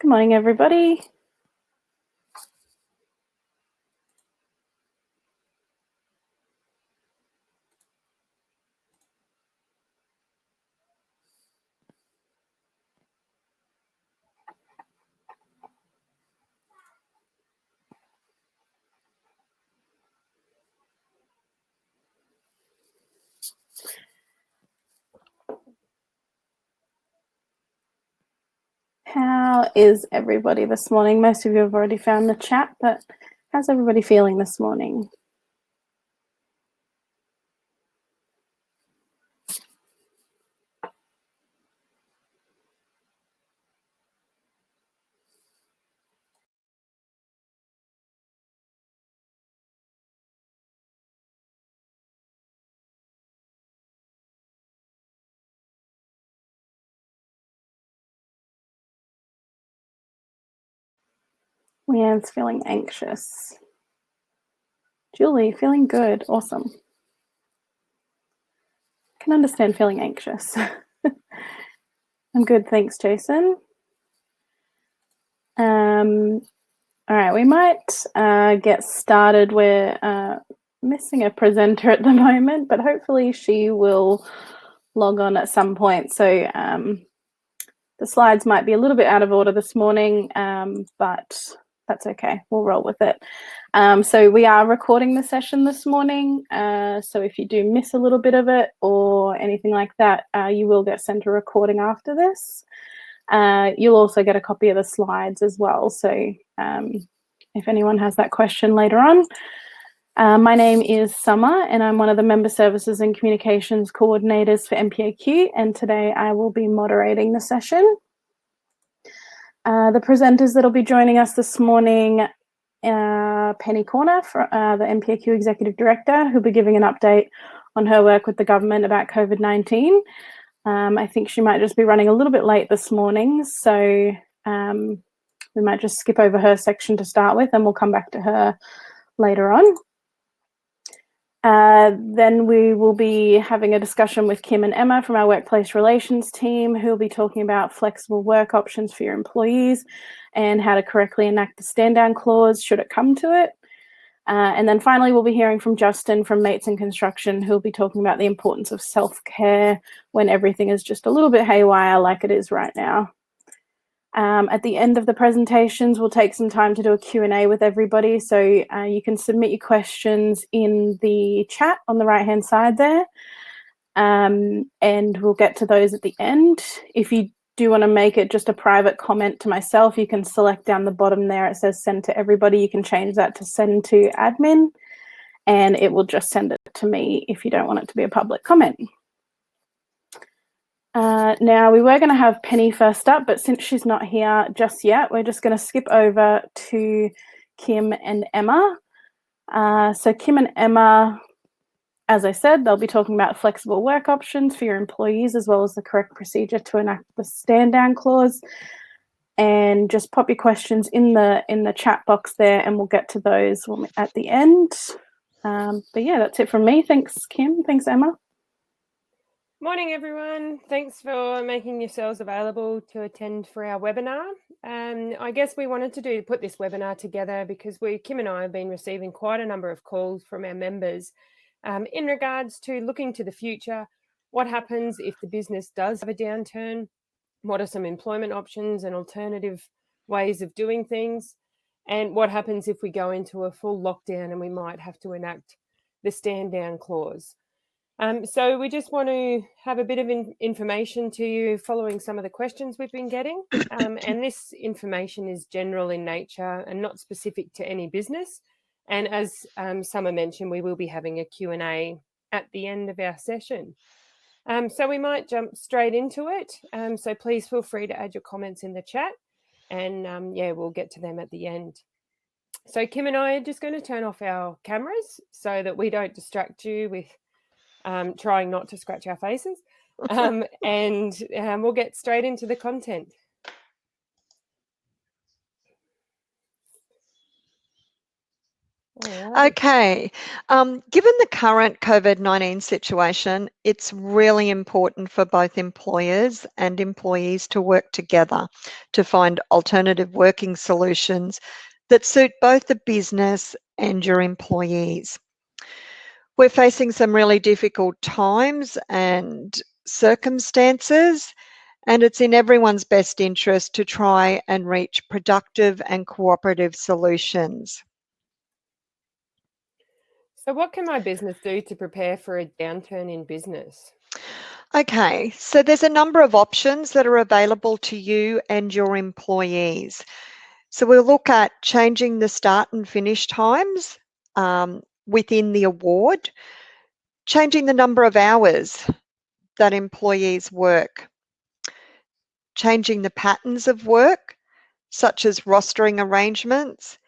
Good morning, everybody. How is everybody this morning? Most of you have already found the chat, but how's everybody feeling this morning? Leanne's feeling anxious. Julie, feeling good. Awesome. Can understand feeling anxious. I'm good, thanks, Jason. All right, we might get started. We're missing a presenter at the moment, but hopefully she will log on at some point. So the slides might be a little bit out of order this morning, but that's okay. We'll roll with it. So we are recording the session this morning. So if you do miss a little bit of it or anything like that, you will get sent a recording after this. You'll also get a copy of the slides as well. So if anyone has that question later on. My name is Summer and I'm one of the Member Services and Communications Coordinators for MPAQ, and today I will be moderating the session. The presenters that will be joining us this morning, Penny Cornah, the MPAQ Executive Director, who'll be giving an update on her work with the government about COVID-19. I think she might just be running a little bit late this morning, so we might just skip over her section to start with and we'll come back to her later on. Then we will be having a discussion with Kim and Emma from our workplace relations team, who will be talking about flexible work options for your employees and how to correctly enact the stand down clause should it come to it. And then finally, we'll be hearing from Justin from Mates and Construction, who will be talking about the importance of self-care when everything is just a little bit haywire like it is right now. At the end of the presentations, we'll take some time to do a Q&A with everybody. So you can submit your questions in the chat on the right-hand side there. And we'll get to those at the end. If you do want to make it just a private comment to myself, you can select down the bottom there. It says send to everybody. You can change that to send to admin, and it will just send it to me if you don't want it to be a public comment. Now, we were going to have Penny first up, but since she's not here just yet, we're just going to skip over to Kim and Emma. So Kim and Emma, as I said, they'll be talking about flexible work options for your employees, as well as the correct procedure to enact the stand down clause. And just pop your questions in the chat box there, and we'll get to those at the end. But yeah, that's it from me. Thanks, Kim. Thanks, Emma. Morning, everyone. Thanks for making yourselves available to attend for our webinar. I guess we wanted to put this webinar together because Kim and I have been receiving quite a number of calls from our members in regards to looking to the future. What happens if the business does have a downturn? What are some employment options and alternative ways of doing things? And what happens if we go into a full lockdown and we might have to enact the stand down clause? So we just want to have a bit of information to you following some of the questions we've been getting. And this information is general in nature and not specific to any business. And as Summer mentioned, we will be having a Q&A at the end of our session. So we might jump straight into it. So please feel free to add your comments in the chat. And yeah, we'll get to them at the end. So Kim and I are just going to turn off our cameras so that we don't distract you with trying not to scratch our faces, and we'll get straight into the content. All right. Okay, given the current COVID-19 situation, it's really important for both employers and employees to work together to find alternative working solutions that suit both the business and your employees. We're facing some really difficult times and circumstances, and it's in everyone's best interest to try and reach productive and cooperative solutions. So, what can my business do to prepare for a downturn in business? Okay, so there's a number of options that are available to you and your employees. So we'll look at changing the start and finish times within the award, changing the number of hours that employees work, changing the patterns of work, such as rostering arrangements,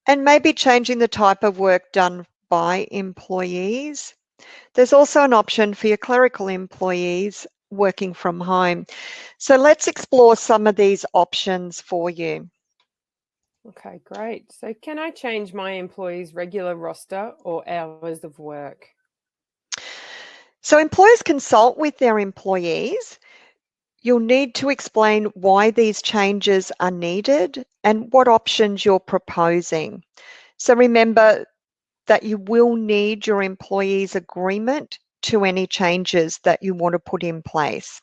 and maybe changing the type of work done by employees. There's also an option for your clerical employees working from home. So let's explore some of these options for you. Okay, great. So, can I change my employees' regular roster or hours of work? So employers consult with their employees. You'll need to explain why these changes are needed and what options you're proposing. So remember that you will need your employees' agreement to any changes that you want to put in place.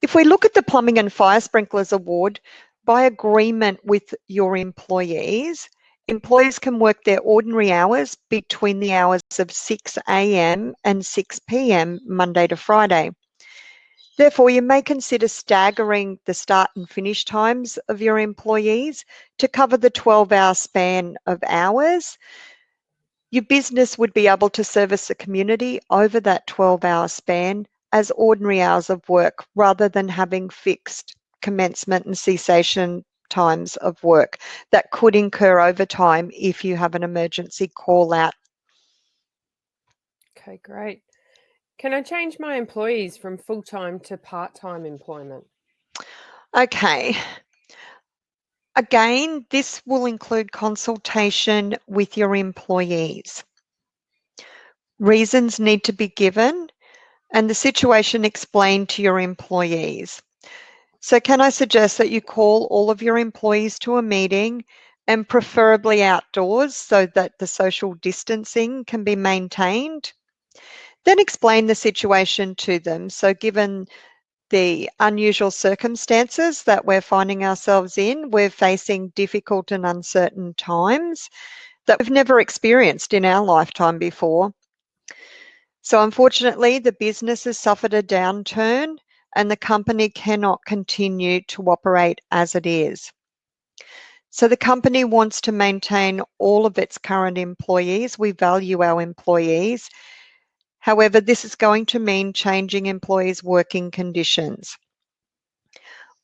If we look at the Plumbing and Fire Sprinklers Award, by agreement with your employees, employees can work their ordinary hours between the hours of 6 a.m. and 6 p.m. Monday to Friday. Therefore, you may consider staggering the start and finish times of your employees to cover the 12-hour span of hours. Your business would be able to service the community over that 12-hour span as ordinary hours of work rather than having fixed commencement and cessation times of work that could incur overtime if you have an emergency call out. Okay, great. Can I change my employees from full-time to part-time employment? Okay. Again, this will include consultation with your employees. Reasons need to be given and the situation explained to your employees. So can I suggest that you call all of your employees to a meeting and preferably outdoors so that the social distancing can be maintained? Then explain the situation to them. So given the unusual circumstances that we're finding ourselves in, we're facing difficult and uncertain times that we've never experienced in our lifetime before. So unfortunately, the business has suffered a downturn and the company cannot continue to operate as it is. So the company wants to maintain all of its current employees. We value our employees. However, this is going to mean changing employees' working conditions.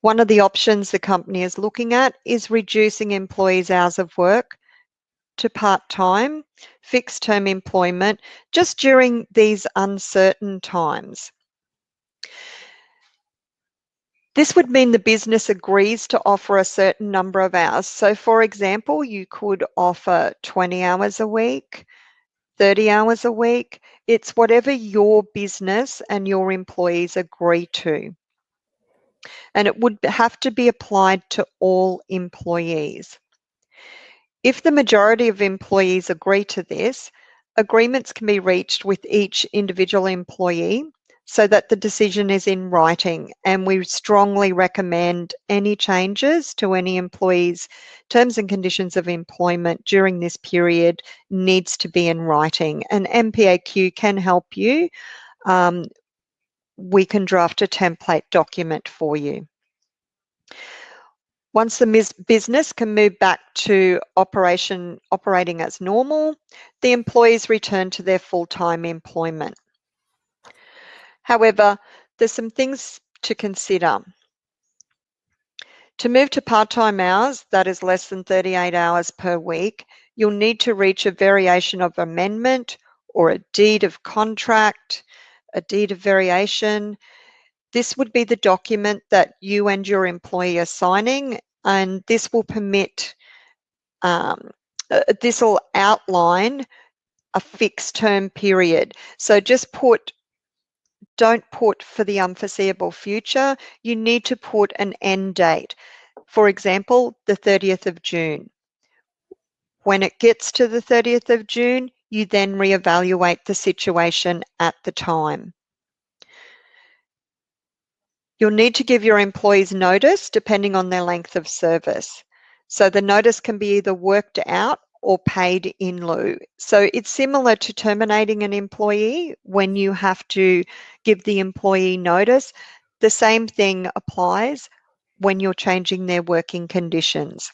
One of the options the company is looking at is reducing employees' hours of work to part-time, fixed-term employment, just during these uncertain times. This would mean the business agrees to offer a certain number of hours. So for example, you could offer 20 hours a week, 30 hours a week. It's whatever your business and your employees agree to. And it would have to be applied to all employees. If the majority of employees agree to this, agreements can be reached with each individual employee so that the decision is in writing, and we strongly recommend any changes to any employee's terms and conditions of employment during this period needs to be in writing, and MPAQ can help you. We can draft a template document for you. Once the business can move back to operating as normal, the employees return to their full-time employment. However, there's some things to consider. To move to part-time hours, that is less than 38 hours per week, you'll need to reach a variation of amendment or a deed of contract, a deed of variation. This would be the document that you and your employee are signing, and this will permit this will outline a fixed term period. So just don't put for the unforeseeable future. You need to put an end date. For example, the 30th of June. When it gets to the 30th of June, you then reevaluate the situation at the time. You'll need to give your employees notice depending on their length of service. So the notice can be either worked out or paid in lieu. So it's similar to terminating an employee when you have to give the employee notice. The same thing applies when you're changing their working conditions.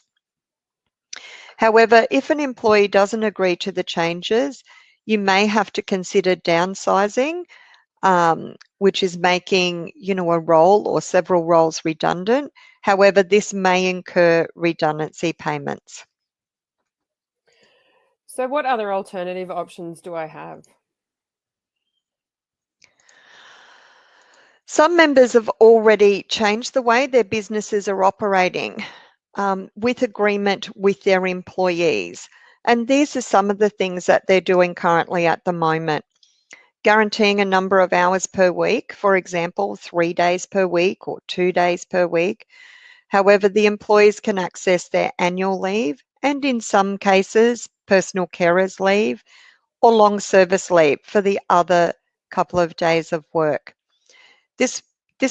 However, if an employee doesn't agree to the changes, you may have to consider downsizing, which is making, a role or several roles redundant. However, this may incur redundancy payments. So what other alternative options do I have? Some members have already changed the way their businesses are operating with agreement with their employees. And these are some of the things that they're doing currently at the moment. Guaranteeing a number of hours per week, for example, 3 days per week or 2 days per week. However, the employees can access their annual leave and in some cases, personal carers leave or long service leave for the other couple of days of work. This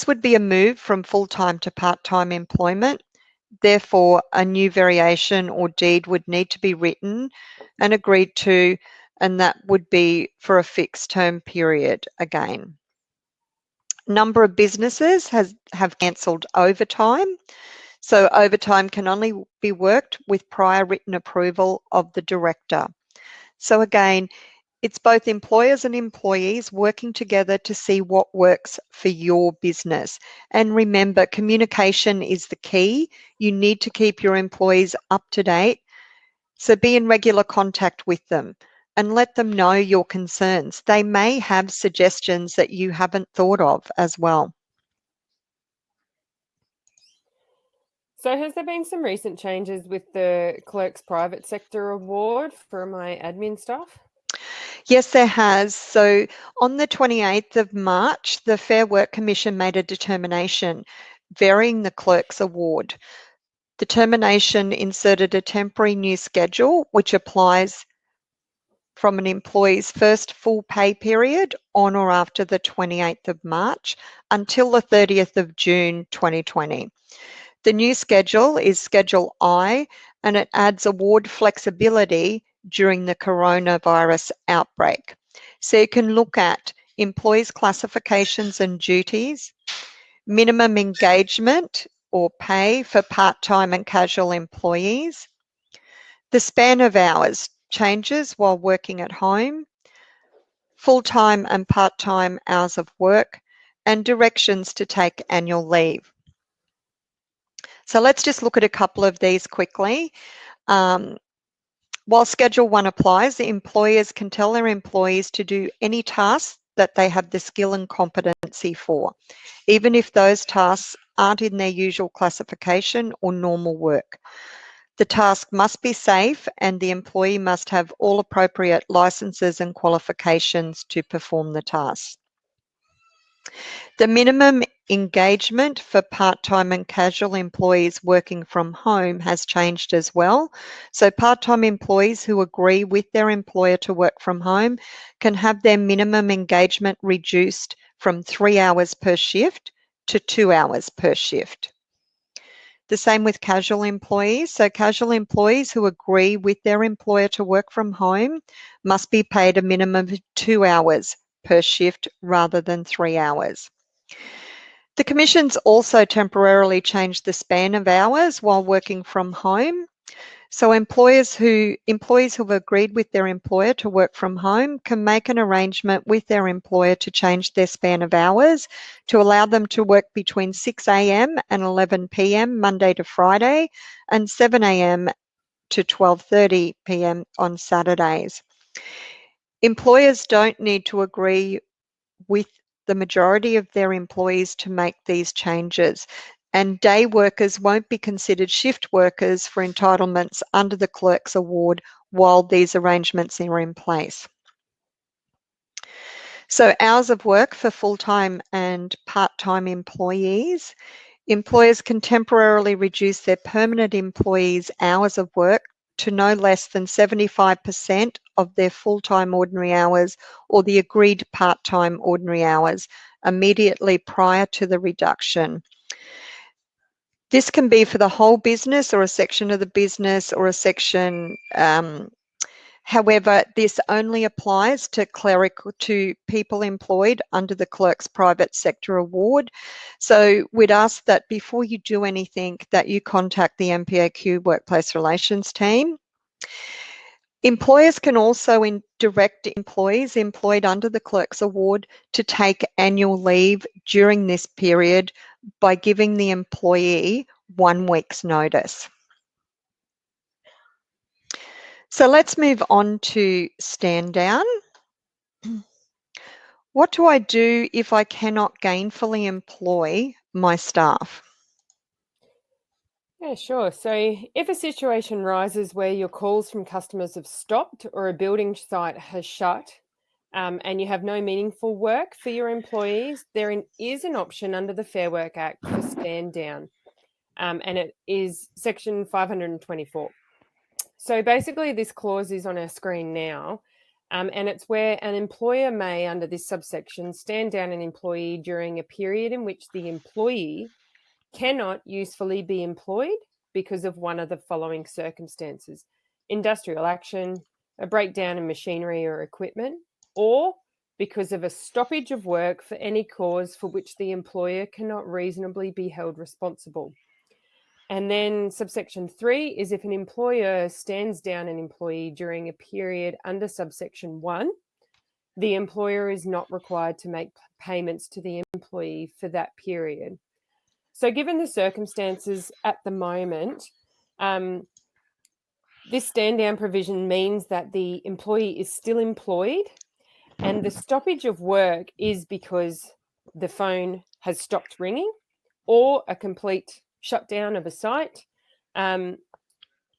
would be a move from full-time to part-time employment. Therefore, a new variation or deed would need to be written and agreed to, and that would be for a fixed term period again. Number of businesses have cancelled overtime. So overtime can only be worked with prior written approval of the director. So again, it's both employers and employees working together to see what works for your business. And remember, communication is the key. You need to keep your employees up to date. So be in regular contact with them and let them know your concerns. They may have suggestions that you haven't thought of as well. So has there been some recent changes with the Clerks Private Sector Award for my admin staff? Yes, there has. So on the 28th of March, the Fair Work Commission made a determination varying the Clerks Award. The determination inserted a temporary new schedule which applies from an employee's first full pay period on or after the 28th of March until the 30th of June 2020. The new schedule is Schedule I, and it adds award flexibility during the coronavirus outbreak. So you can look at employees' classifications and duties, minimum engagement or pay for part-time and casual employees, the span of hours changes while working at home, full-time and part-time hours of work, and directions to take annual leave. So let's just look at a couple of these quickly. While Schedule 1 applies, the employers can tell their employees to do any tasks that they have the skill and competency for, even if those tasks aren't in their usual classification or normal work. The task must be safe and the employee must have all appropriate licenses and qualifications to perform the task. The minimum engagement for part-time and casual employees working from home has changed as well. So part-time employees who agree with their employer to work from home can have their minimum engagement reduced from 3 hours per shift to 2 hours per shift. The same with casual employees. So casual employees who agree with their employer to work from home must be paid a minimum of 2 hours per shift rather than 3 hours. The Commission's also temporarily changed the span of hours while working from home. So employees who have agreed with their employer to work from home can make an arrangement with their employer to change their span of hours to allow them to work between 6 a.m. and 11 p.m. Monday to Friday and 7 a.m. to 12:30 p.m. on Saturdays. Employers don't need to agree with the majority of their employees to make these changes. and day workers won't be considered shift workers for entitlements under the Clerk's Award while these arrangements are in place. So hours of work for full-time and part-time employees. Employers can temporarily reduce their permanent employees' hours of work to no less than 75% of their full-time ordinary hours or the agreed part-time ordinary hours immediately prior to the reduction. This can be for the whole business or a section of the business or a section. However, this only applies to people employed under the Clerk's Private Sector Award. So we'd ask that before you do anything, that you contact the MPAQ Workplace Relations team. Employers can also direct employees employed under the Clerk's Award to take annual leave during this period by giving the employee 1 week's notice. So let's move on to stand down. What do I do if I cannot gainfully employ my staff? Yeah, sure. So if a situation rises where your calls from customers have stopped or a building site has shut and you have no meaningful work for your employees, there is an option under the Fair Work Act for stand down, and it is section 524. So basically this clause is on our screen now, and it's where an employer may, under this subsection, stand down an employee during a period in which the employee cannot usefully be employed because of one of the following circumstances: industrial action, a breakdown in machinery or equipment, or because of a stoppage of work for any cause for which the employer cannot reasonably be held responsible. And then subsection 3 is if an employer stands down an employee during a period under subsection 1, the employer is not required to make payments to the employee for that period. So given the circumstances at the moment, this stand down provision means that the employee is still employed and the stoppage of work is because the phone has stopped ringing or a complete shutdown of a site. And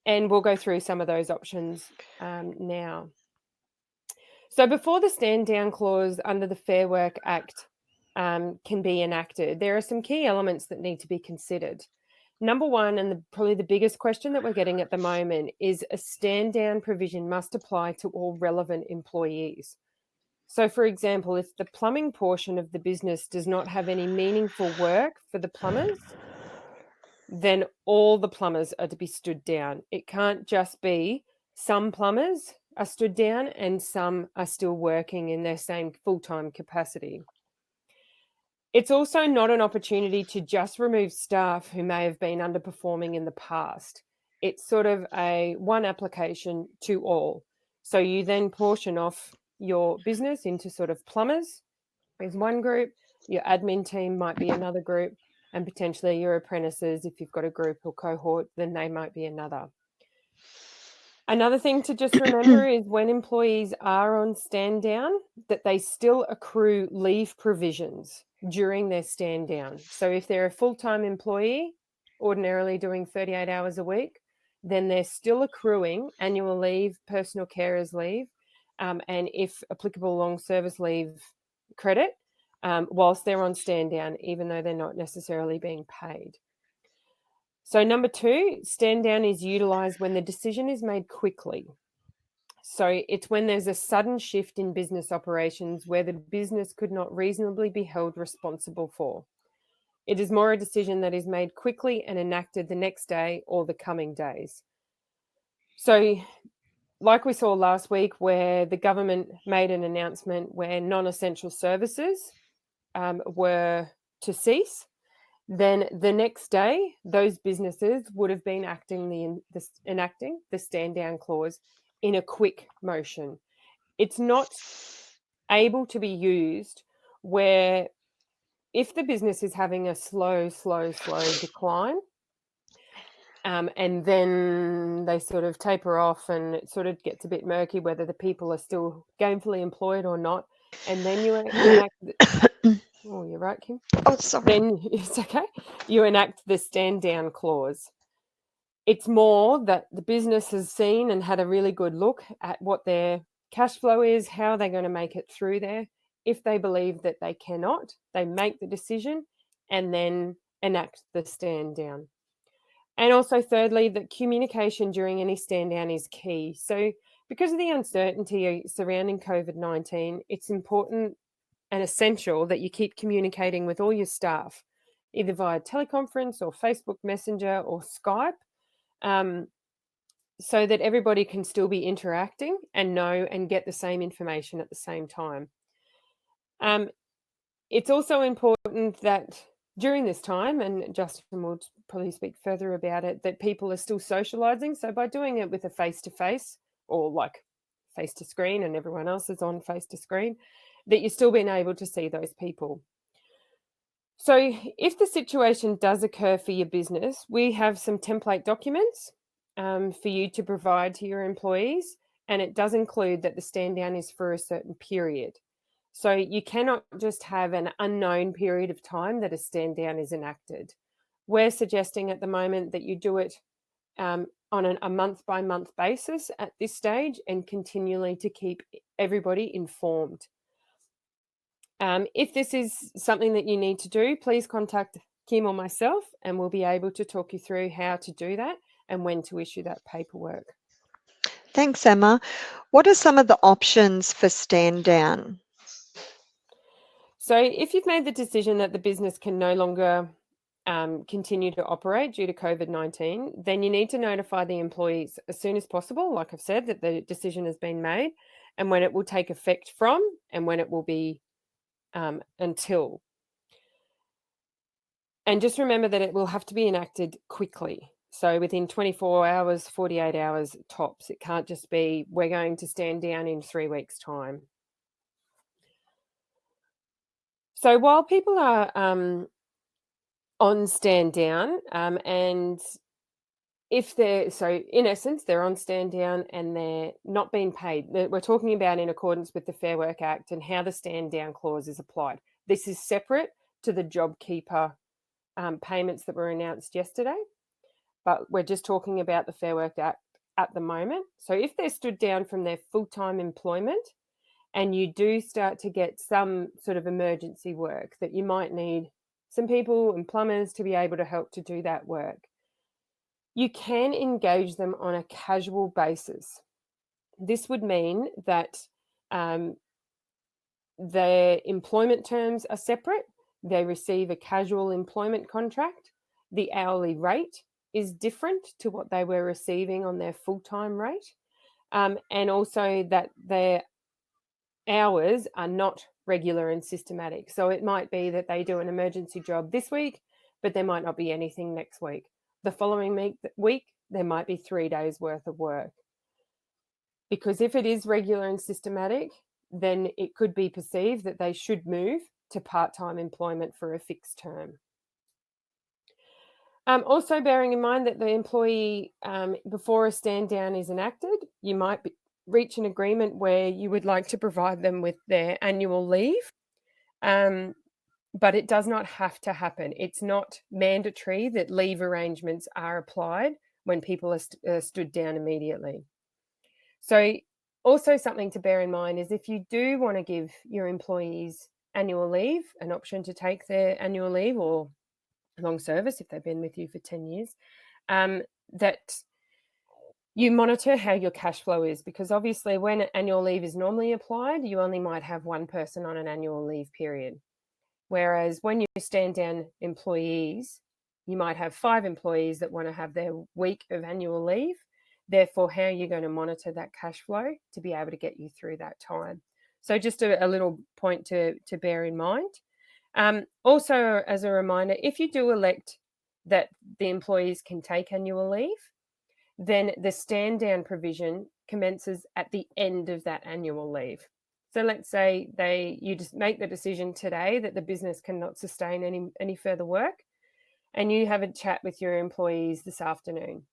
we'll go through some of those options now. So before the stand down clause under the Fair Work Act can be enacted, there are some key elements that need to be considered. Number one, and probably the biggest question that we're getting at the moment, is a stand down provision must apply to all relevant employees. So for example, if the plumbing portion of the business does not have any meaningful work for the plumbers, then all the plumbers are to be stood down. It can't just be some plumbers are stood down and some are still working in their same full-time capacity. It's also not an opportunity to just remove staff who may have been underperforming in the past. It's sort of a one application to all. So you then portion off your business into sort of plumbers is one group, your admin team might be another group, and potentially your apprentices, if you've got a group or cohort, then they might be another. Another thing to just remember is when employees are on stand down, that they still accrue leave provisions during their stand down. So if they're a full-time employee, ordinarily doing 38 hours a week, then they're still accruing annual leave, personal carers leave, and if applicable, long service leave credit, whilst they're on stand down, even though they're not necessarily being paid. So number 2, stand down is utilised when the decision is made quickly. So it's when there's a sudden shift in business operations where the business could not reasonably be held responsible for. It is more a decision that is made quickly and enacted the next day or the coming days. So like we saw last week where the government made an announcement where non-essential services were to cease, then the next day, those businesses would have been enacting the stand down clause in a quick motion. It's not able to be used where if the business is having a slow decline, and then they sort of taper off and it sort of gets a bit murky whether the people are still gainfully employed or not, and then you enact... Oh, that right, Kim? Oh, sorry. Then it's okay. You enact the stand down clause. It's more that the business has seen and had a really good look at what their cash flow is, how they're going to make it through there. If they believe that they cannot, they make the decision and then enact the stand down. And also, thirdly, that communication during any stand down is key. So, because of the uncertainty surrounding COVID-19, it's important and essential that you keep communicating with all your staff, either via teleconference or Facebook Messenger or Skype, so that everybody can still be interacting and know and get the same information at the same time. It's also important that during this time, and Justin will probably speak further about it, that people are still socializing. So by doing it with a face-to-face or like face-to-screen and everyone else is on face-to-screen, that you're still being able to see those people. So if the situation does occur for your business, we have some template documents for you to provide to your employees, and it does include that the stand down is for a certain period. So you cannot just have an unknown period of time that a stand down is enacted. We're suggesting at the moment that you do it on a month-by-month basis at this stage and continually to keep everybody informed. If this is something that you need to do, please contact Kim or myself and we'll be able to talk you through how to do that and when to issue that paperwork. Thanks, Emma. What are some of the options for stand down? So if you've made the decision that the business can no longer continue to operate due to COVID-19, then you need to notify the employees as soon as possible, like I've said, that the decision has been made and when it will take effect from and when it will be until. And just remember that it will have to be enacted quickly. So within 24 hours, 48 hours tops. It can't just be, we're going to stand down in 3 weeks' time. So while people are on stand down and if they're, so in essence, they're on stand down and they're not being paid. We're talking about in accordance with the Fair Work Act and how the stand down clause is applied. This is separate to the JobKeeper payments that were announced yesterday, but we're just talking about the Fair Work Act at the moment. So if they're stood down from their full-time employment and you do start to get some sort of emergency work that you might need some people and plumbers to be able to help to do that work, you can engage them on a casual basis. This would mean that their employment terms are separate. They receive a casual employment contract. The hourly rate is different to what they were receiving on their full-time rate. And also that their hours are not regular and systematic. So it might be that they do an emergency job this week, but there might not be anything next week. The following week, there might be 3 days worth of work. Because if it is regular and systematic, then it could be perceived that they should move to part-time employment for a fixed term. Also bearing in mind that the employee, before a stand down is enacted, you might reach an agreement where you would like to provide them with their annual leave. But it does not have to happen. It's not mandatory that leave arrangements are applied when people are stood down immediately. So also something to bear in mind is if you do want to give your employees annual leave, an option to take their annual leave or long service if they've been with you for 10 years, that you monitor how your cash flow is, because obviously when annual leave is normally applied, you only might have one person on an annual leave period. Whereas when you stand down employees, you might have 5 employees that want to have their week of annual leave. Therefore, how are you going to monitor that cash flow to be able to get you through that time? So just a little point to bear in mind. Also, as a reminder, if you do elect that the employees can take annual leave, then the stand down provision commences at the end of that annual leave. So let's say you just make the decision today that the business cannot sustain any further work, and you have a chat with your employees this afternoon.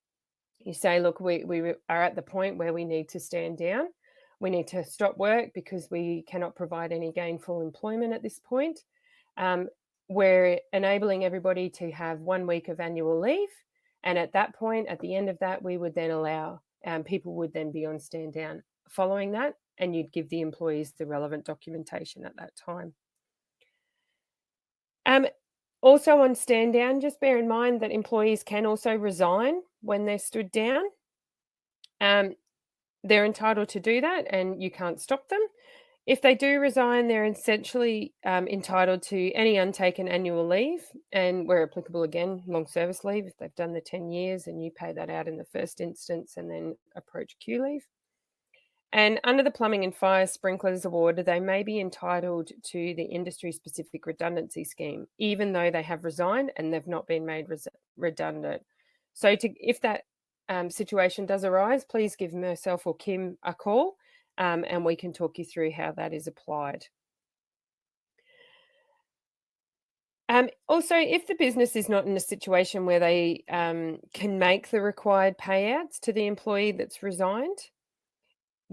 You say, look, we are at the point where we need to stand down. We need to stop work because we cannot provide any gainful employment at this point. we're enabling everybody to have 1 week of annual leave. And at that point, at the end of that, we would then allow people would then be on stand down following that, and you'd give the employees the relevant documentation at that time. Also on stand down, just bear in mind that employees can also resign when they're stood down. They're entitled to do that and you can't stop them. If they do resign, they're essentially entitled to any untaken annual leave, and where applicable again, long service leave if they've done the 10 years, and you pay that out in the first instance and then approach Q leave. And under the Plumbing and Fire Sprinklers Award, they may be entitled to the industry-specific redundancy scheme, even though they have resigned and they've not been made redundant. So if that situation does arise, please give myself or Kim a call, and we can talk you through how that is applied. Also, if the business is not in a situation where they can make the required payouts to the employee that's resigned,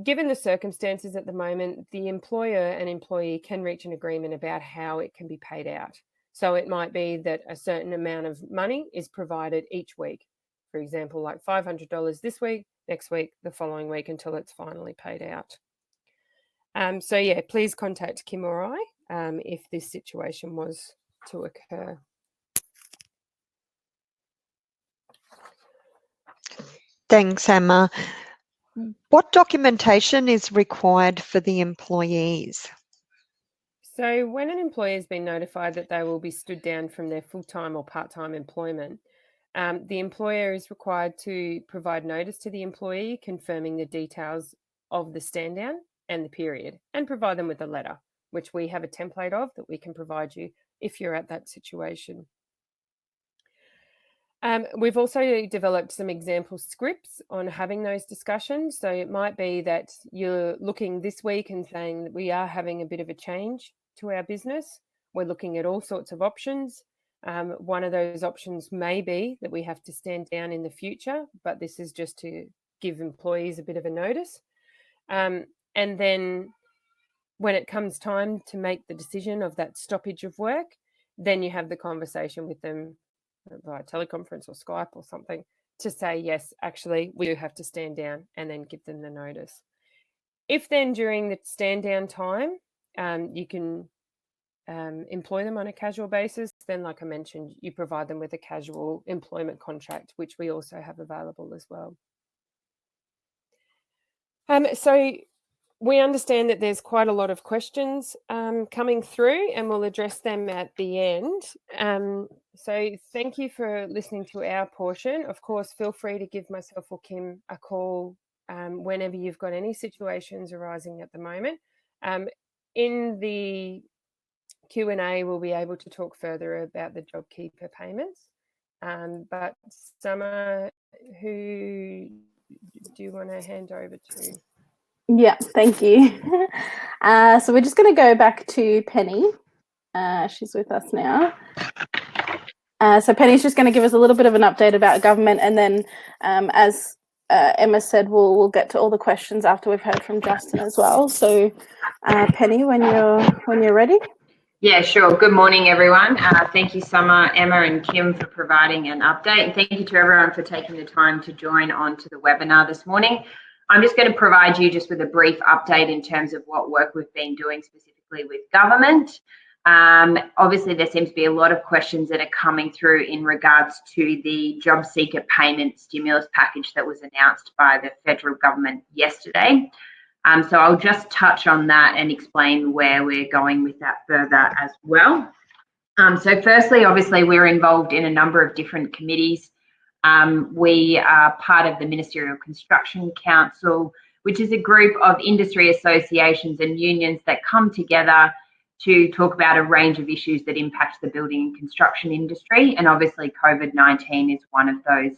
given the circumstances at the moment, the employer and employee can reach an agreement about how it can be paid out. So it might be that a certain amount of money is provided each week. For example, like $500 this week, next week, the following week, until it's finally paid out. So yeah, please contact Kim or I if this situation was to occur. Thanks, Emma. What documentation is required for the employees? So when an employee has been notified that they will be stood down from their full-time or part-time employment, the employer is required to provide notice to the employee confirming the details of the stand down and the period, and provide them with a letter, which we have a template of that we can provide you if you're at that situation. We've also developed some example scripts on having those discussions. So it might be that you're looking this week and saying that we are having a bit of a change to our business. We're looking at all sorts of options. One of those options may be that we have to stand down in the future, but this is just to give employees a bit of a notice. And then when it comes time to make the decision of that stoppage of work, then you have the conversation with them via teleconference or Skype or something to say, yes, actually, we do have to stand down, and then give them the notice. If then during the stand down time, you can employ them on a casual basis, then like I mentioned, you provide them with a casual employment contract, which we also have available as well. So we understand that there's quite a lot of questions coming through, and we'll address them at the end. So thank you for listening to our portion. Of course, feel free to give myself or Kim a call whenever you've got any situations arising at the moment. In the Q&A, we'll be able to talk further about the JobKeeper payments. But Summer, who do you want to hand over to? Yeah, thank you. So we're just going to go back to Penny. She's with us now. So Penny's just going to give us a little bit of an update about government, and then as Emma said, we'll get to all the questions after we've heard from Justin as well. So Penny, when you're ready. Yeah, sure. Good morning, everyone. Thank you, Summer, Emma and Kim, for providing an update. And thank you to everyone for taking the time to join on to the webinar this morning. I'm just going to provide you just with a brief update in terms of what work we've been doing specifically with government. Obviously, there seems to be a lot of questions that are coming through in regards to the job seeker payment stimulus package that was announced by the federal government yesterday. So I'll just touch on that and explain where we're going with that further as well. So firstly, obviously, we're involved in a number of different committees. We are part of the Ministerial Construction Council, which is a group of industry associations and unions that come together to talk about a range of issues that impact the building and construction industry. And obviously, COVID-19 is one of those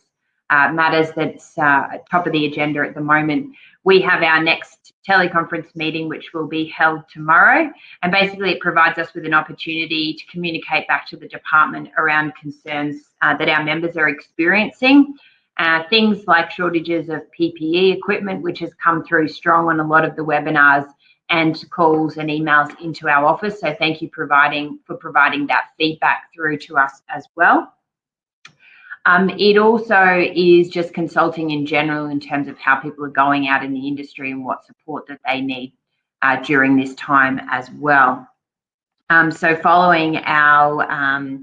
matters that's top of the agenda at the moment. We have our next teleconference meeting, which will be held tomorrow. And basically, it provides us with an opportunity to communicate back to the department around concerns that our members are experiencing. Things like shortages of PPE equipment, which has come through strong on a lot of the webinars, and calls and emails into our office. So thank you for providing that feedback through to us as well. It also is just consulting in general in terms of how people are going out in the industry and what support that they need during this time as well. So following our,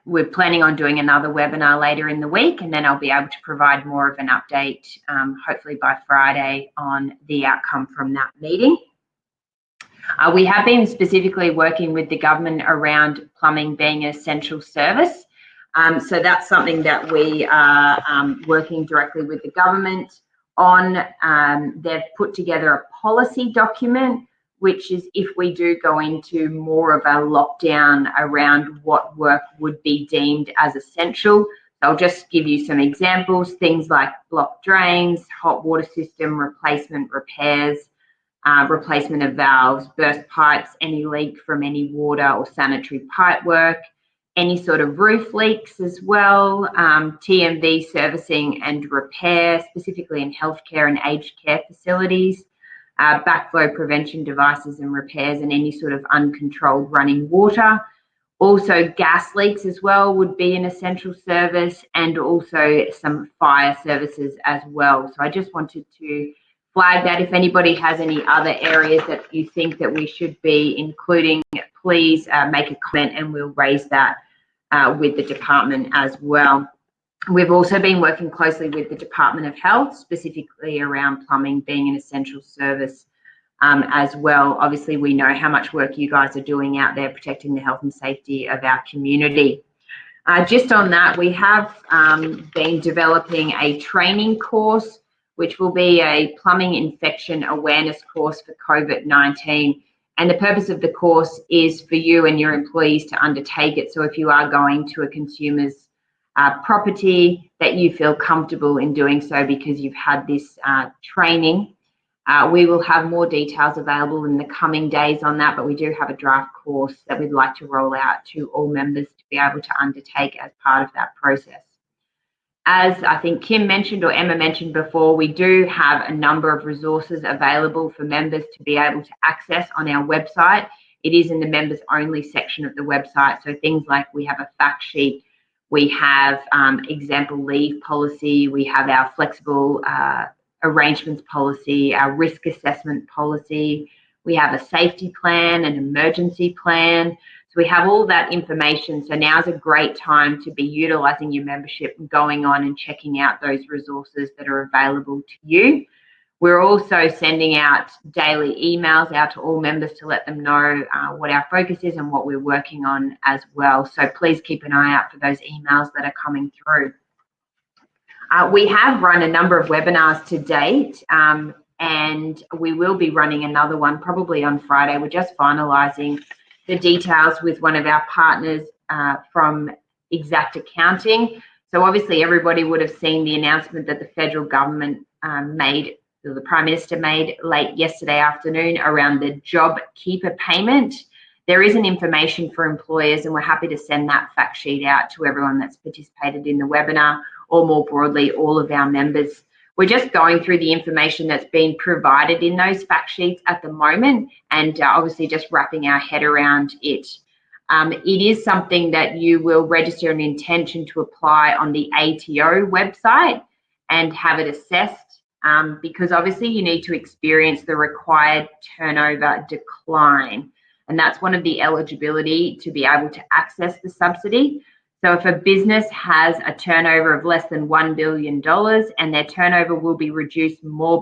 we're planning on doing another webinar later in the week, and then I'll be able to provide more of an update, hopefully by Friday, on the outcome from that meeting. We have been specifically working with the government around plumbing being an essential service. So that's something that we are working directly with the government on. They've put together a policy document, which is if we do go into more of a lockdown around what work would be deemed as essential. I'll just give you some examples, things like blocked drains, hot water system replacement, repairs, replacement of valves, burst pipes, any leak from any water or sanitary pipe work, any sort of roof leaks as well, TMV servicing and repair, specifically in healthcare and aged care facilities, backflow prevention devices and repairs, and any sort of uncontrolled running water. Also gas leaks as well would be an essential service, and also some fire services as well. So I just wanted to flag that. If anybody has any other areas that you think that we should be including, please make a comment and we'll raise that with the department as well. We've also been working closely with the Department of Health, specifically around plumbing being an essential service as well. Obviously, we know how much work you guys are doing out there protecting the health and safety of our community. Just on that, we have been developing a training course, which will be a plumbing infection awareness course for COVID-19. And the purpose of the course is for you and your employees to undertake it. So if you are going to a consumer's property, that you feel comfortable in doing so because you've had this training. We will have more details available in the coming days on that, but we do have a draft course that we'd like to roll out to all members to be able to undertake as part of that process. As I think Kim mentioned or Emma mentioned before, we do have a number of resources available for members to be able to access on our website. It is in the members only section of the website. So things like we have a fact sheet, we have example leave policy, we have our flexible arrangements policy, our risk assessment policy, we have a safety plan, an emergency plan. So we have all that information. So now's a great time to be utilising your membership and going on and checking out those resources that are available to you. We're also sending out daily emails out to all members to let them know what our focus is and what we're working on as well. So please keep an eye out for those emails that are coming through. We have run a number of webinars to date, and we will be running another one probably on Friday. We're just finalising the details with one of our partners from Exact Accounting. So obviously everybody would have seen the announcement that the federal government the Prime Minister made late yesterday afternoon around the JobKeeper payment. There is an information for employers, and we're happy to send that fact sheet out to everyone that's participated in the webinar, or more broadly, all of our members. We're just going through the information that's been provided in those fact sheets at the moment, and obviously just wrapping our head around it. It is something that you will register an intention to apply on the ATO website and have it assessed, because obviously you need to experience the required turnover decline. And that's one of the eligibility to be able to access the subsidy. So if a business has a turnover of less than $1 billion and their turnover will be reduced more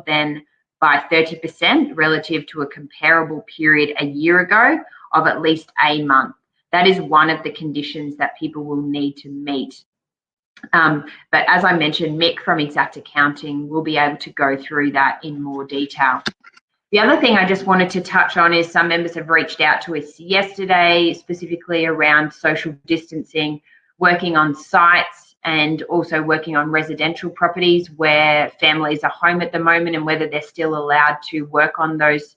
than by 30% relative to a comparable period a year ago of at least a month. That is one of the conditions that people will need to meet. But as I mentioned, Mick from Exact Accounting will be able to go through that in more detail. The other thing I just wanted to touch on is some members have reached out to us yesterday, specifically around social distancing, working on sites and also working on residential properties where families are home at the moment and whether they're still allowed to work on those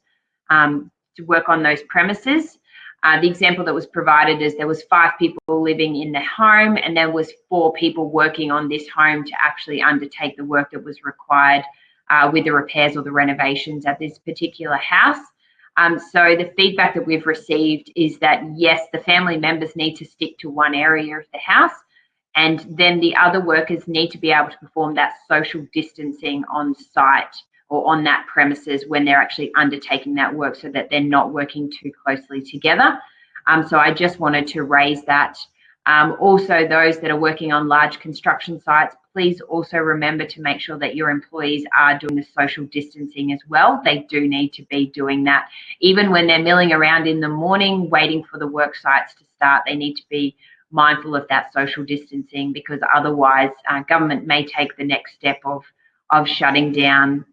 premises. The example that was provided is there was 5 people living in the home and there was 4 people working on this home to actually undertake the work that was required with the repairs or the renovations at this particular house. So the feedback that we've received is that, yes, the family members need to stick to one area of the house, and then the other workers need to be able to perform that social distancing on site or on that premises when they're actually undertaking that work, so that they're not working too closely together. So I just wanted to raise that. Also, those that are working on large construction sites, please also remember to make sure that your employees are doing the social distancing as well. They do need to be doing that. Even when they're milling around in the morning, waiting for the work sites to start, they need to be mindful of that social distancing, because otherwise government may take the next step of shutting down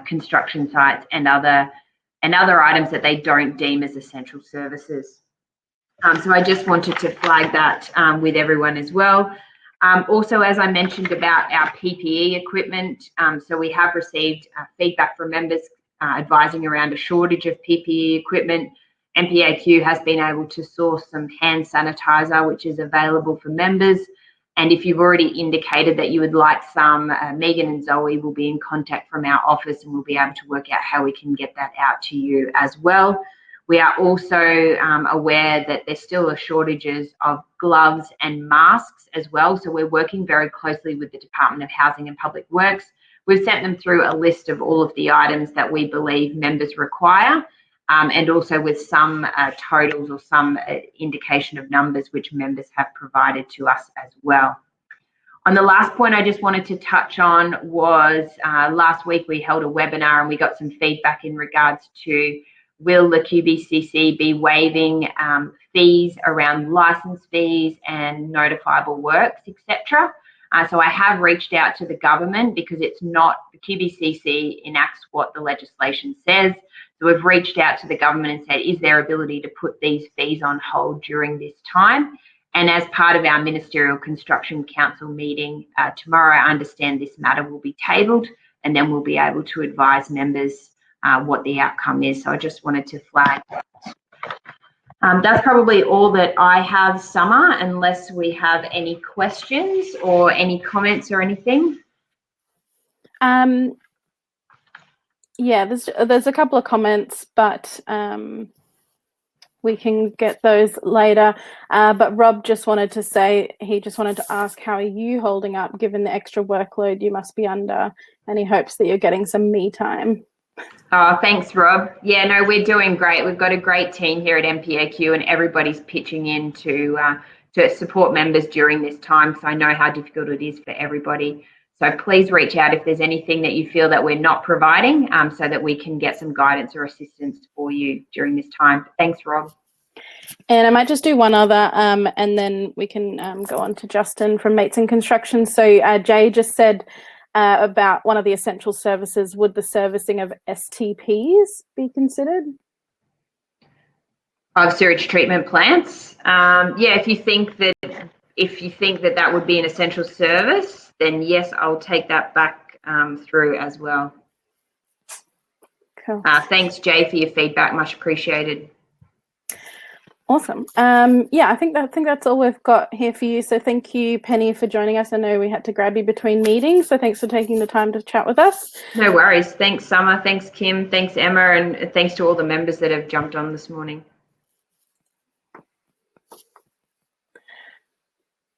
construction sites and other items that they don't deem as essential services. So I just wanted to flag that with everyone as well. Also, as I mentioned about our PPE equipment, so we have received feedback from members advising around a shortage of PPE equipment. MPAQ has been able to source some hand sanitizer, which is available for members. And if you've already indicated that you would like some, Megan and Zoe will be in contact from our office, and we'll be able to work out how we can get that out to you as well. We are also aware that there's still a shortages of gloves and masks as well. So we're working very closely with the Department of Housing and Public Works. We've sent them through a list of all of the items that we believe members require, and also with some totals or some indication of numbers which members have provided to us as well. On the last point I just wanted to touch on was last week we held a webinar and we got some feedback in regards to, will the QBCC be waiving fees around licence fees and notifiable works, etc.? So I have reached out to the government, because it's not, the QBCC enacts what the legislation says. So we've reached out to the government and said, is there ability to put these fees on hold during this time? And as part of our Ministerial Construction Council meeting tomorrow, I understand this matter will be tabled, and then we'll be able to advise members what the outcome is. So I just wanted to flag that. That's probably all that I have, Summer, unless we have any questions or any comments or anything. Yeah, there's a couple of comments, but we can get those later. But Rob just wanted to say, he just wanted to ask, how are you holding up given the extra workload you must be under? And he hopes that you're getting some me time. Oh, thanks, Rob. Yeah, no, we're doing great. We've got a great team here at MPAQ, and everybody's pitching in to support members during this time. So I know how difficult it is for everybody. So please reach out if there's anything that you feel that we're not providing, so that we can get some guidance or assistance for you during this time. Thanks, Rob. And I might just do one other, and then we can go on to Justin from Mates in Construction. So Jay just said about one of the essential services, would the servicing of STPs be considered? Of sewage treatment plants? Yeah, if you think that that would be an essential service, then yes, I'll take that back through as well. Cool. Thanks, Jay, for your feedback. Much appreciated. Awesome. Yeah, I think that's all we've got here for you. So thank you, Penny, for joining us. I know we had to grab you between meetings, so thanks for taking the time to chat with us. No worries. Thanks, Summer. Thanks, Kim. Thanks, Emma, and thanks to all the members that have jumped on this morning.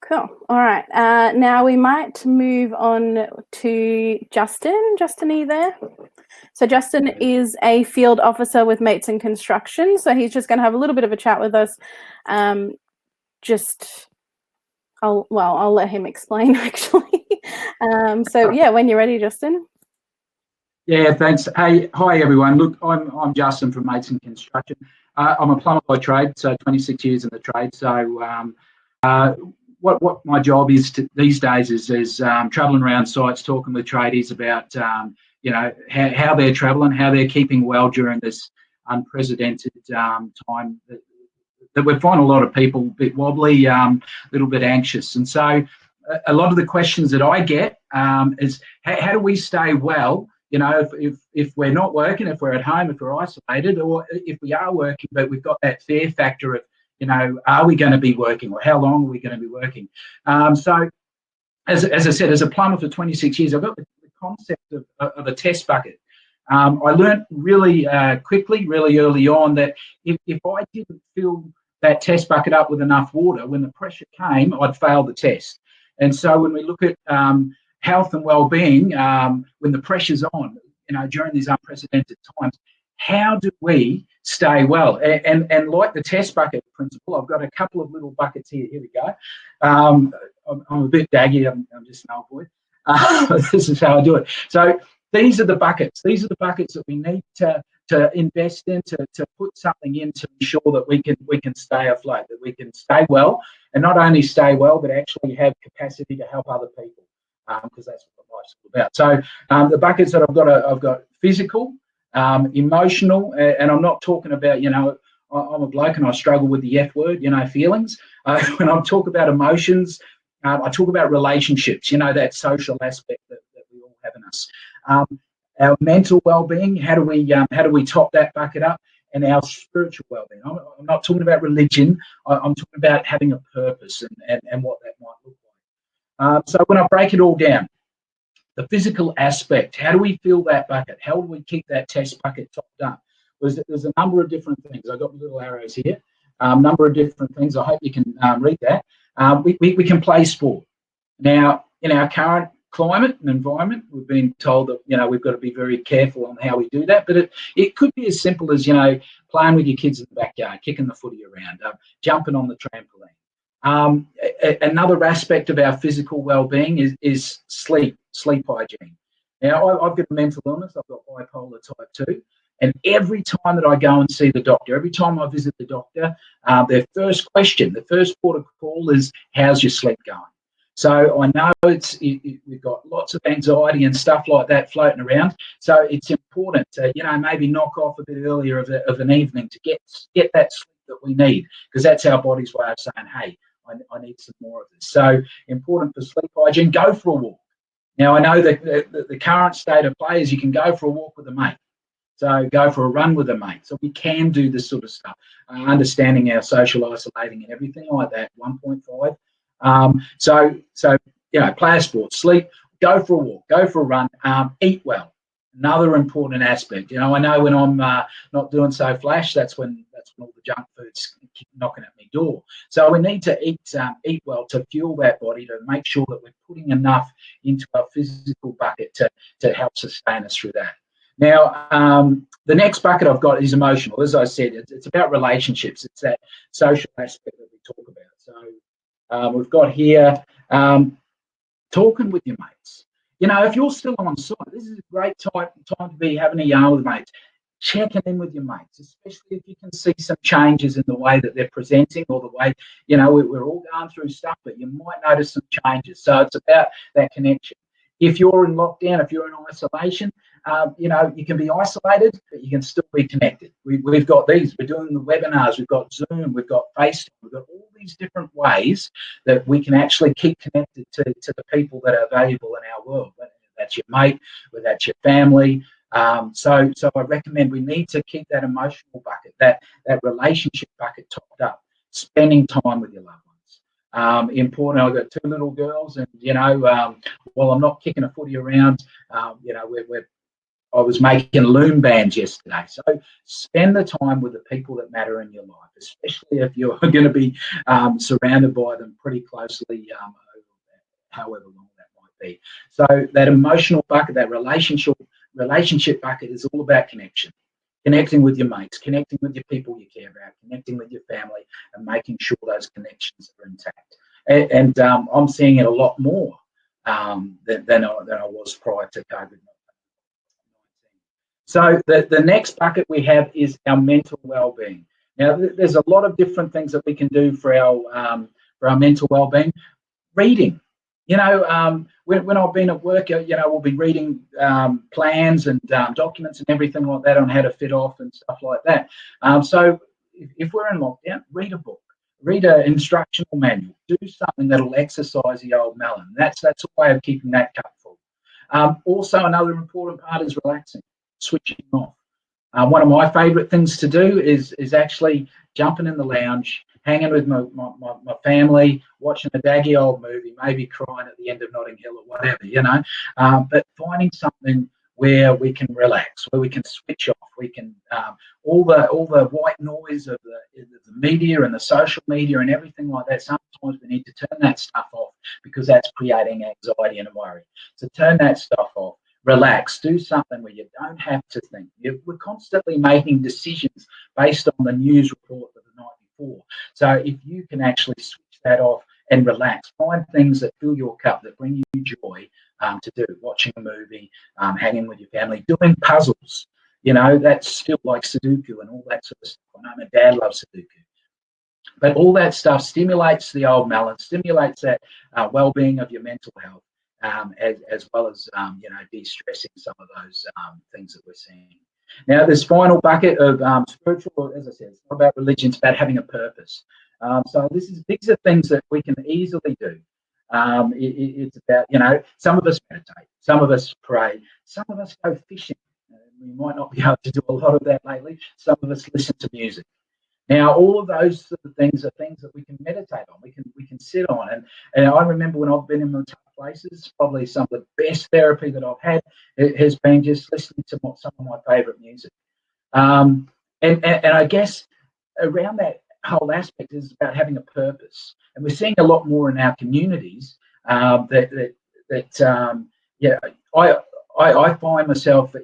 Cool. All right. Now we might move on to Justin. Justin, are you there? So Justin is a field officer with Mates in Construction. So he's just going to have a little bit of a chat with us. I'll let him explain actually. So yeah, when you're ready, Justin. Yeah, thanks. Hey, hi everyone. Look, I'm Justin from Mates in Construction. I'm a plumber by trade, so 26 years in the trade. So what my job is these days is travelling around sites, talking with tradies about how they're travelling, how they're keeping well during this unprecedented time that we find a lot of people a bit wobbly, a little bit anxious. And so a lot of the questions that I get is how do we stay well, if we're not working, if we're at home, if we're isolated, or if we are working, but we've got that fear factor of, are we going to be working, or how long are we going to be working? So as I said, as a plumber for 26 years, I've got the concept of a test bucket. I learned really quickly, really early on, that if I didn't fill that test bucket up with enough water, when the pressure came, I'd fail the test. And so when we look at health and well-being, when the pressure's on, during these unprecedented times, how do we stay well? And like the test bucket principle, I've got a couple of little buckets here. Here we go. I'm a bit daggy. I'm just an old boy. This is how I do it. So these are the buckets. These are the buckets that we need to invest in, to put something in to ensure that we can stay afloat, that we can stay well, and not only stay well, but actually have capacity to help other people, because that's what life's all about. So the buckets that I've got physical, emotional, and I'm not talking about, I'm a bloke and I struggle with the F word, feelings. When I talk about emotions, I talk about relationships, that social aspect that we all have in us. Our mental well-being, how do we top that bucket up? And our spiritual well-being. I'm not talking about religion. I'm talking about having a purpose and what that might look like. So when I break it all down, the physical aspect, how do we fill that bucket? How do we keep that test bucket topped up? There's a number of different things. I've got little arrows here. Number of different things. I hope you can read that. We can play sport. Now, in our current climate and environment, we've been told that we've got to be very careful on how we do that. But it could be as simple as playing with your kids in the backyard, kicking the footy around, jumping on the trampoline. Another aspect of our physical well-being is sleep hygiene. Now, I've got a mental illness. I've got bipolar type 2. And every time that I go and see the doctor, every time I visit the doctor, their first question, the first port of call is, how's your sleep going? So I know we've got lots of anxiety and stuff like that floating around. So it's important to, maybe knock off a bit earlier of an evening to get that sleep that we need, because that's our body's way of saying, hey, I need some more of this. So important for sleep hygiene. Go for a walk. Now, I know that the current state of play is you can go for a walk with a mate. So go for a run with a mate. So we can do this sort of stuff. Understanding our social isolating and everything like that, 1.5. So play a sport, sleep, go for a walk, go for a run, eat well. Another important aspect. I know when I'm not doing so flash, that's when all the junk food's knocking at my door. So we need to eat well to fuel that body, to make sure that we're putting enough into our physical bucket to help sustain us through that. Now, the next bucket I've got is emotional. As I said, it's about relationships. It's that social aspect that we talk about. So we've got here talking with your mates. If you're still on site, this is a great time to be having a yarn with mates. Checking in with your mates, especially if you can see some changes in the way that they're presenting, or the way, we're all going through stuff, but you might notice some changes. So it's about that connection. If you're in lockdown, if you're in isolation, you can be isolated, but you can still be connected. We've got these. We're doing the webinars. We've got Zoom. We've got FaceTime. We've got all these different ways that we can actually keep connected to the people that are valuable in our world. Whether that's your mate, whether that's your family. So I recommend we need to keep that emotional bucket, that relationship bucket topped up. Spending time with your loved ones. Important. I've got 2 little girls, and while I'm not kicking a footy around, I was making loom bands yesterday. So spend the time with the people that matter in your life, especially if you're going to be surrounded by them pretty closely, however long that might be. So that emotional bucket, that relationship bucket is all about connection. Connecting with your mates, connecting with your people you care about, connecting with your family, and making sure those connections are intact. And I'm seeing it a lot more than I was prior to COVID-19. So the next bucket we have is our mental well-being. Now, there's a lot of different things that we can do for our mental well-being. Reading. When I've been at work, we'll be reading plans and documents and everything like that on how to fit off and stuff like that. So if we're in lockdown, read a book, read an instructional manual, do something that'll exercise the old melon. That's a way of keeping that cup full. Also, another important part is relaxing, switching off. One of my favourite things to do is actually jumping in the lounge, hanging with my family, watching a daggy old movie, maybe crying at the end of Notting Hill or whatever, you know. But finding something where we can relax, where we can switch off, we can all the white noise of the media and the social media and everything like that. Sometimes we need to turn that stuff off because that's creating anxiety and worry. So turn that stuff off. Relax, do something where you don't have to think. We're constantly making decisions based on the news report of the night before. So if you can actually switch that off and relax, find things that fill your cup, that bring you joy to do, watching a movie, hanging with your family, doing puzzles, you know, that's still like Sudoku and all that sort of stuff. I know my dad loves Sudoku. But all that stuff stimulates the old melon, stimulates that well-being of your mental health. As well as you know, de-stressing some of those things that we're seeing. Now, this final bucket of spiritual, as I said, it's not about religion; it's about having a purpose. So these are things that we can easily do. It's about, you know, some of us meditate, some of us pray, some of us go fishing. We might not be able to do a lot of that lately. Some of us listen to music. Now, all of those sort of things are things that we can meditate on, we can sit on. And I remember when I've been in the tough places, probably some of the best therapy that I've had has been just listening to some of my favourite music. And I guess around that whole aspect is about having a purpose. And we're seeing a lot more in our communities I find myself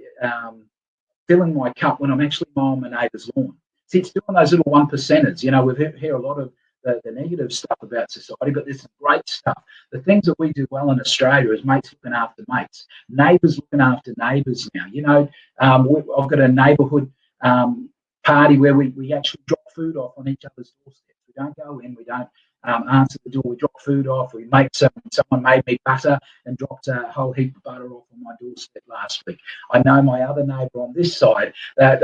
filling my cup when I'm actually mowing my neighbour's lawn. See, it's doing those little 1%ers. You know, we hear a lot of the negative stuff about society, but there's some great stuff. The things that we do well in Australia is mates looking after mates, neighbours looking after neighbours now. You know, I've got a neighbourhood party where we actually drop food off on each other's doorsteps. We don't go in, we don't answer the door, we drop food off. We make someone made me butter and dropped a whole heap of butter off on my doorstep last week. I know my other neighbour on this side, they've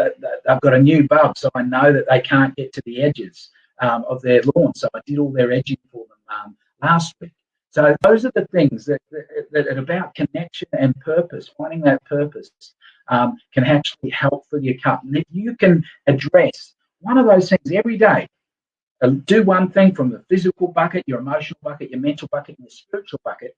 got a new bulb, so I know that they can't get to the edges of their lawn. So I did all their edging for them last week. So those are the things that are about connection and purpose. Finding that purpose can actually help fill your cup. And if you can address one of those things every day, do one thing from the physical bucket, your emotional bucket, your mental bucket, and your spiritual bucket,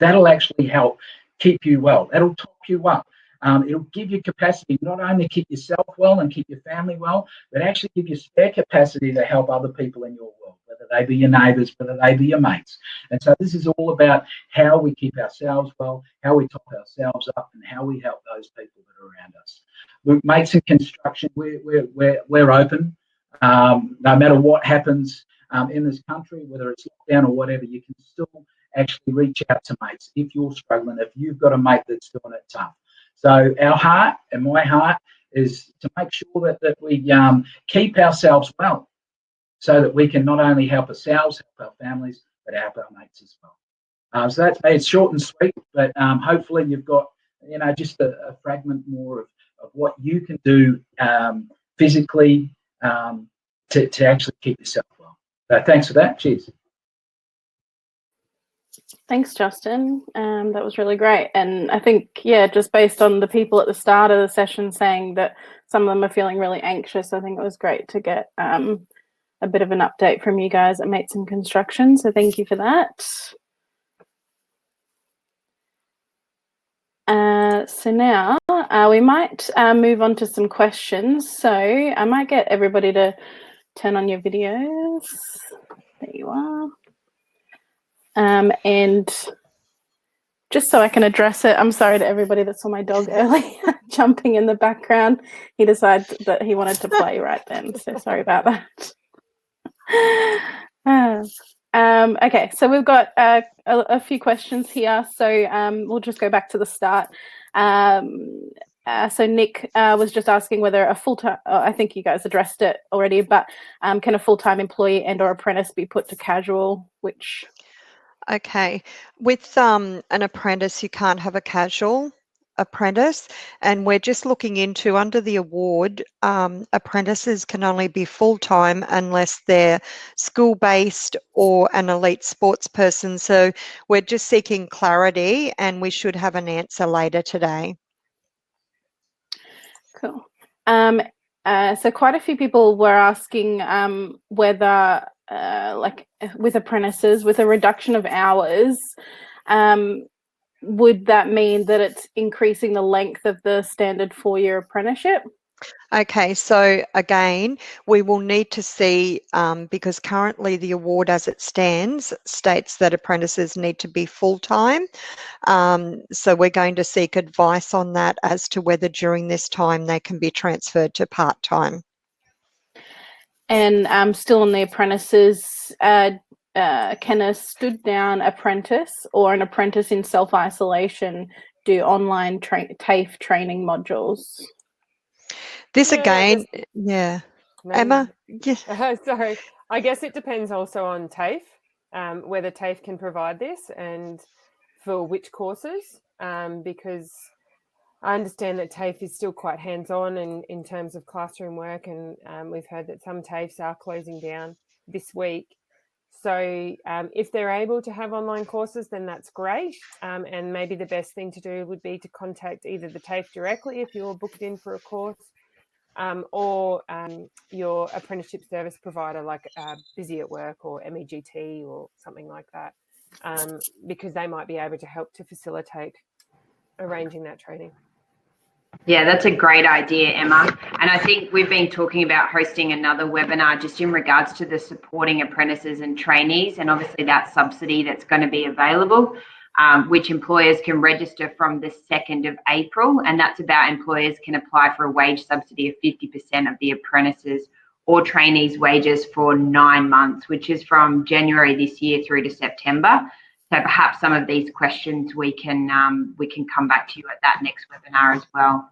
that'll actually help keep you well. That'll top you up. It'll give you capacity not only to keep yourself well and keep your family well, but actually give you spare capacity to help other people in your world, whether they be your neighbours, whether they be your mates. And so this is all about how we keep ourselves well, how we top ourselves up, and how we help those people that are around us. Look, mates in construction, we're open. No matter what happens in this country, whether it's lockdown or whatever, you can still actually reach out to mates if you're struggling, if you've got a mate that's doing it tough. So our heart and my heart is to make sure that we keep ourselves well so that we can not only help ourselves, help our families, but help our mates as well. So that's it's short and sweet, but hopefully you've got, you know, just a fragment more of what you can do physically to actually keep yourself well. So thanks for that. Cheers. Thanks, Justin. That was really great. And I think, yeah, just based on the people at the start of the session saying that some of them are feeling really anxious, I think it was great to get a bit of an update from you guys at Mates in Construction. So thank you for that. So now we might move on to some questions. So I might get everybody to turn on your videos. There you are. And just so I can address it, I'm sorry to everybody that saw my dog earlier jumping in the background. He decided that he wanted to play right then, so sorry about that. Okay, so we've got a few questions here, so we'll just go back to the start. So Nick was just asking whether a full-time, I think you guys addressed it already, but can a full-time employee and or apprentice be put to casual, which... Okay, with an apprentice, you can't have a casual apprentice, and we're just looking into, under the award, apprentices can only be full-time unless they're school-based or an elite sports person. So we're just seeking clarity, and we should have an answer later today. Cool. So quite a few people were asking whether, like with apprentices, with a reduction of hours, would that mean that it's increasing the length of the standard 4-year apprenticeship? Okay, so again, we will need to see, because currently the award as it stands states that apprentices need to be full-time. So we're going to seek advice on that as to whether during this time they can be transferred to part-time. And still on the apprentices, can a stood down apprentice or an apprentice in self-isolation do online TAFE training modules? This Yeah, again, yeah. No, Emma? Yeah. sorry. I guess it depends also on TAFE, whether TAFE can provide this and for which courses, because I understand that TAFE is still quite hands-on in terms of classroom work, and we've heard that some TAFEs are closing down this week. So if they're able to have online courses, then that's great. And maybe the best thing to do would be to contact either the TAFE directly if you're booked in for a course, or your apprenticeship service provider like Busy at Work or MEGT or something like that, because they might be able to help to facilitate arranging that training. Yeah, that's a great idea, Emma. And I think we've been talking about hosting another webinar just in regards to the supporting apprentices and trainees, and obviously that subsidy that's going to be available, which employers can register from the 2nd of April. And that's about employers can apply for a wage subsidy of 50% of the apprentices or trainees' wages for 9 months, which is from January this year through to September. So perhaps some of these questions we can come back to you at that next webinar as well.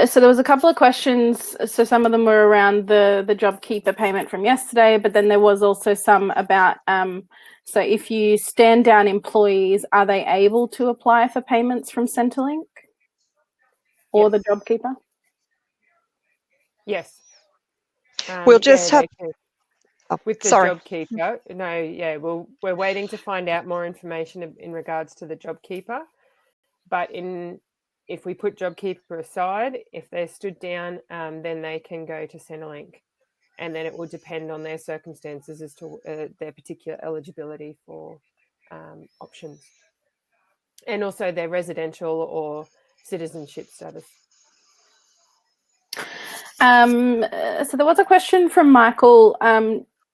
So there was a couple of questions. So some of them were around the JobKeeper payment from yesterday, but then there was also some about, so if you stand down employees, are they able to apply for payments from Centrelink or Yes. the JobKeeper? Yes. We'll just have... With the sorry. JobKeeper, no, yeah, we're waiting to find out more information in regards to the JobKeeper. But if we put JobKeeper aside, if they're stood down, then they can go to Centrelink, and then it will depend on their circumstances as to their particular eligibility for options, and also their residential or citizenship status. So there was a question from Michael,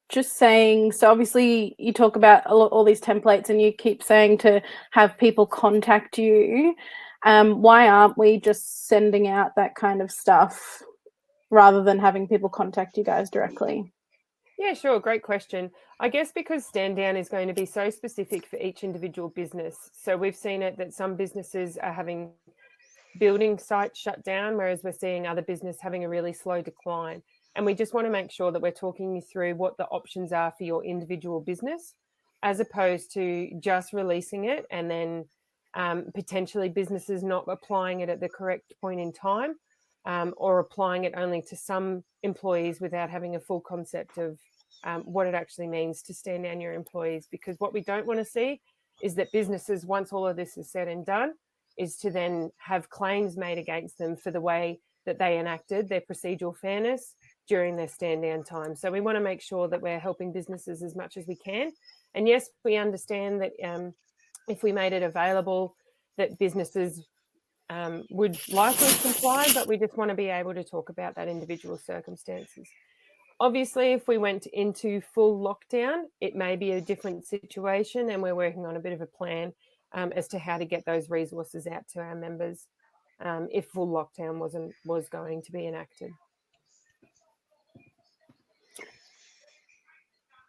just saying, so obviously you talk about all these templates and you keep saying to have people contact you. Why aren't we just sending out that kind of stuff rather than having people contact you guys directly? Yeah, sure. Great question. I guess because stand down is going to be so specific for each individual business. So we've seen it that some businesses are having building sites shut down, whereas we're seeing other business having a really slow decline. And we just want to make sure that we're talking you through what the options are for your individual business, as opposed to just releasing it and then potentially businesses not applying it at the correct point in time, or applying it only to some employees without having a full concept of what it actually means to stand down your employees. Because what we don't want to see is that businesses, once all of this is said and done, is to then have claims made against them for the way that they enacted their procedural fairness during their stand down time. So we want to make sure that we're helping businesses as much as we can. And yes, we understand that if we made it available, that businesses would likely comply, but we just want to be able to talk about that individual circumstances. Obviously, if we went into full lockdown, it may be a different situation, and we're working on a bit of a plan as to how to get those resources out to our members if full lockdown was going to be enacted.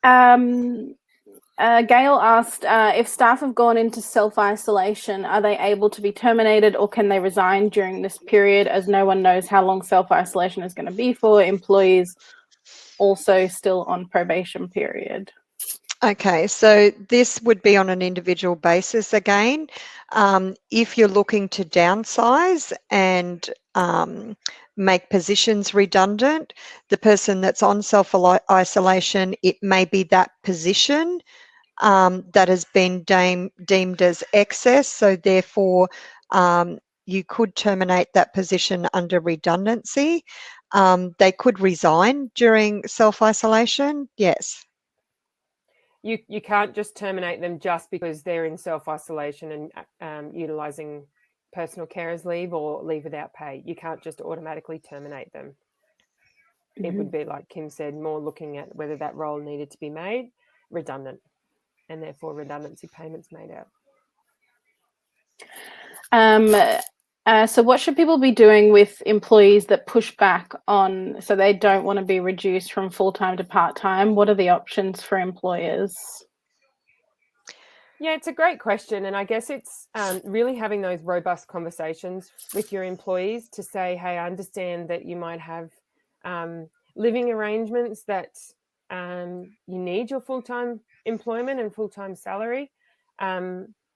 Gail asked, if staff have gone into self-isolation, are they able to be terminated or can they resign during this period, as no one knows how long self-isolation is going to be for? Employees also still on probation period. Okay, so this would be on an individual basis again. If you're looking to downsize and make positions redundant, the person that's on self-isolation, it may be that position that has been deemed as excess, so therefore you could terminate that position under redundancy. They could resign during self-isolation, yes. You can't just terminate them just because they're in self-isolation and utilising personal carers leave or leave without pay. You can't just automatically terminate them. It would be, like Kim said, more looking at whether that role needed to be made redundant and therefore redundancy payments made out. So what should people be doing with employees that push back on, so they don't want to be reduced from full-time to part-time? What are the options for employers? Yeah, it's a great question. And I guess it's really having those robust conversations with your employees to say, hey, I understand that you might have living arrangements that you need your full-time employment and full-time salary.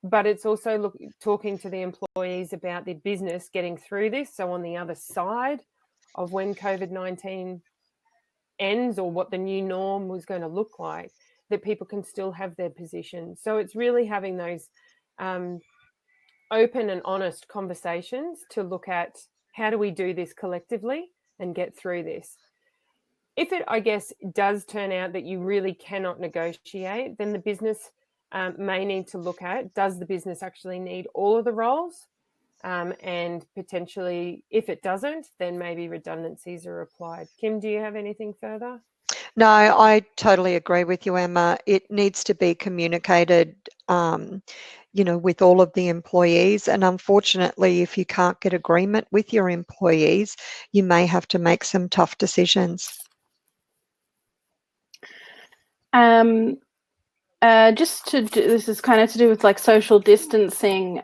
But it's also talking to the employees about the business getting through this. So on the other side of when COVID-19 ends, or what the new norm was going to look like, that people can still have their position. So it's really having those open and honest conversations to look at how do we do this collectively and get through this. If it, I guess, does turn out that you really cannot negotiate, then the business may need to look at, does the business actually need all of the roles? And potentially, if it doesn't, then maybe redundancies are applied. Kim, do you have anything further? No, I totally agree with you, Emma. It needs to be communicated, with all of the employees. And unfortunately, if you can't get agreement with your employees, you may have to make some tough decisions. This is kind of to do with like social distancing.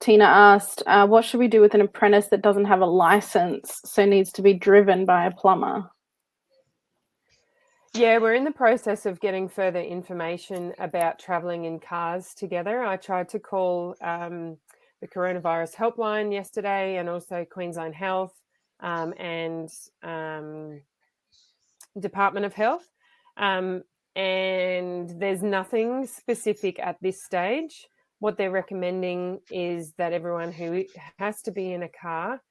Tina asked, what should we do with an apprentice that doesn't have a license, so needs to be driven by a plumber? Yeah, we're in the process of getting further information about travelling in cars together. I tried to call the coronavirus helpline yesterday, and also Queensland Health and Department of Health. And there's nothing specific at this stage. What they're recommending is that everyone who has to be in a car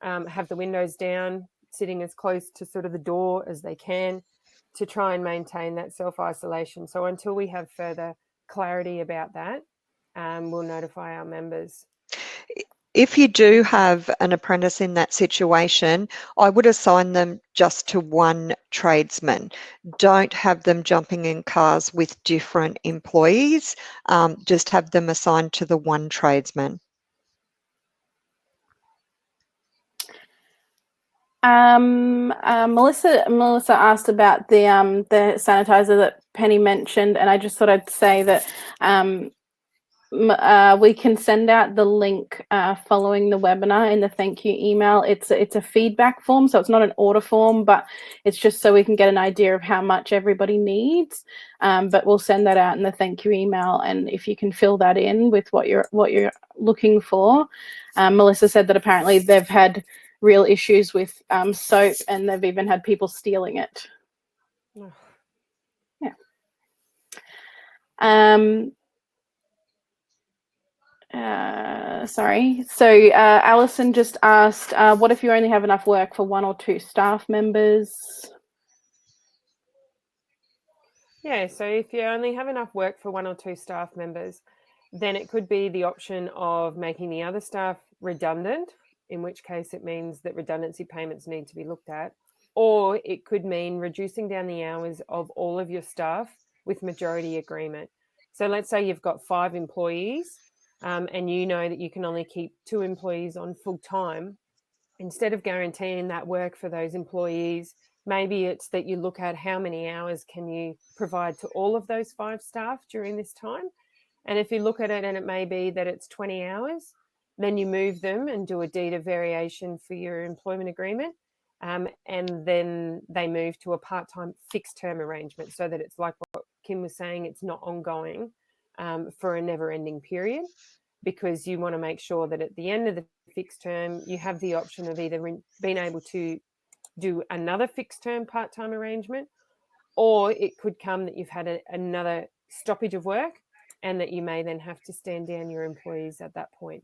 have the windows down, sitting as close to sort of the door as they can, to try and maintain that self-isolation. So until we have further clarity about that, we'll notify our members. If you do have an apprentice in that situation, I would assign them just to one tradesman. Don't have them jumping in cars with different employees. Just have them assigned to the one tradesman. Melissa asked about the sanitizer that Penny mentioned, and I just thought I'd say that we can send out the link following the webinar in the thank you email. It's a feedback form, so it's not an order form, but it's just so we can get an idea of how much everybody needs. But we'll send that out in the thank you email, and if you can fill that in with what you're looking for. Melissa said that apparently they've had real issues with soap, and they've even had people stealing it. Oh. Yeah. Sorry. So Alison just asked, what if you only have enough work for 1 or 2 staff members? Yeah, so if you only have enough work for 1 or 2 staff members, then it could be the option of making the other staff redundant, in which case it means that redundancy payments need to be looked at. Or it could mean reducing down the hours of all of your staff with majority agreement. So let's say you've got 5 employees and you know that you can only keep 2 employees on full time. Instead of guaranteeing that work for those employees, maybe it's that you look at how many hours can you provide to all of those 5 staff during this time. And if you look at it and it may be that it's 20 hours, then you move them and do a deed of variation for your employment agreement. And then they move to a part-time fixed term arrangement, so that it's like what Kim was saying, it's not ongoing for a never-ending period, because you want to make sure that at the end of the fixed term, you have the option of either being able to do another fixed term part-time arrangement, or it could come that you've had another stoppage of work and that you may then have to stand down your employees at that point.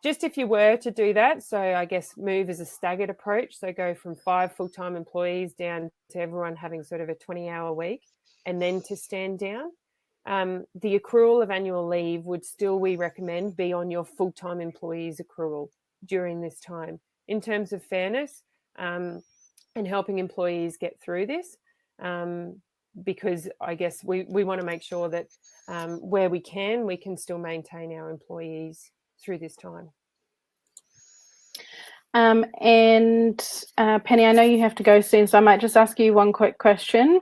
just if you were to do that, so I guess move as a staggered approach, so go from 5 full-time employees down to everyone having sort of a 20-hour week, and then to stand down. The accrual of annual leave would still, we recommend, be on your full-time employees' accrual during this time, in terms of fairness and helping employees get through this, because I guess we want to make sure that where we can still maintain our employees through this time. And Penny, I know you have to go soon, so I might just ask you one quick question.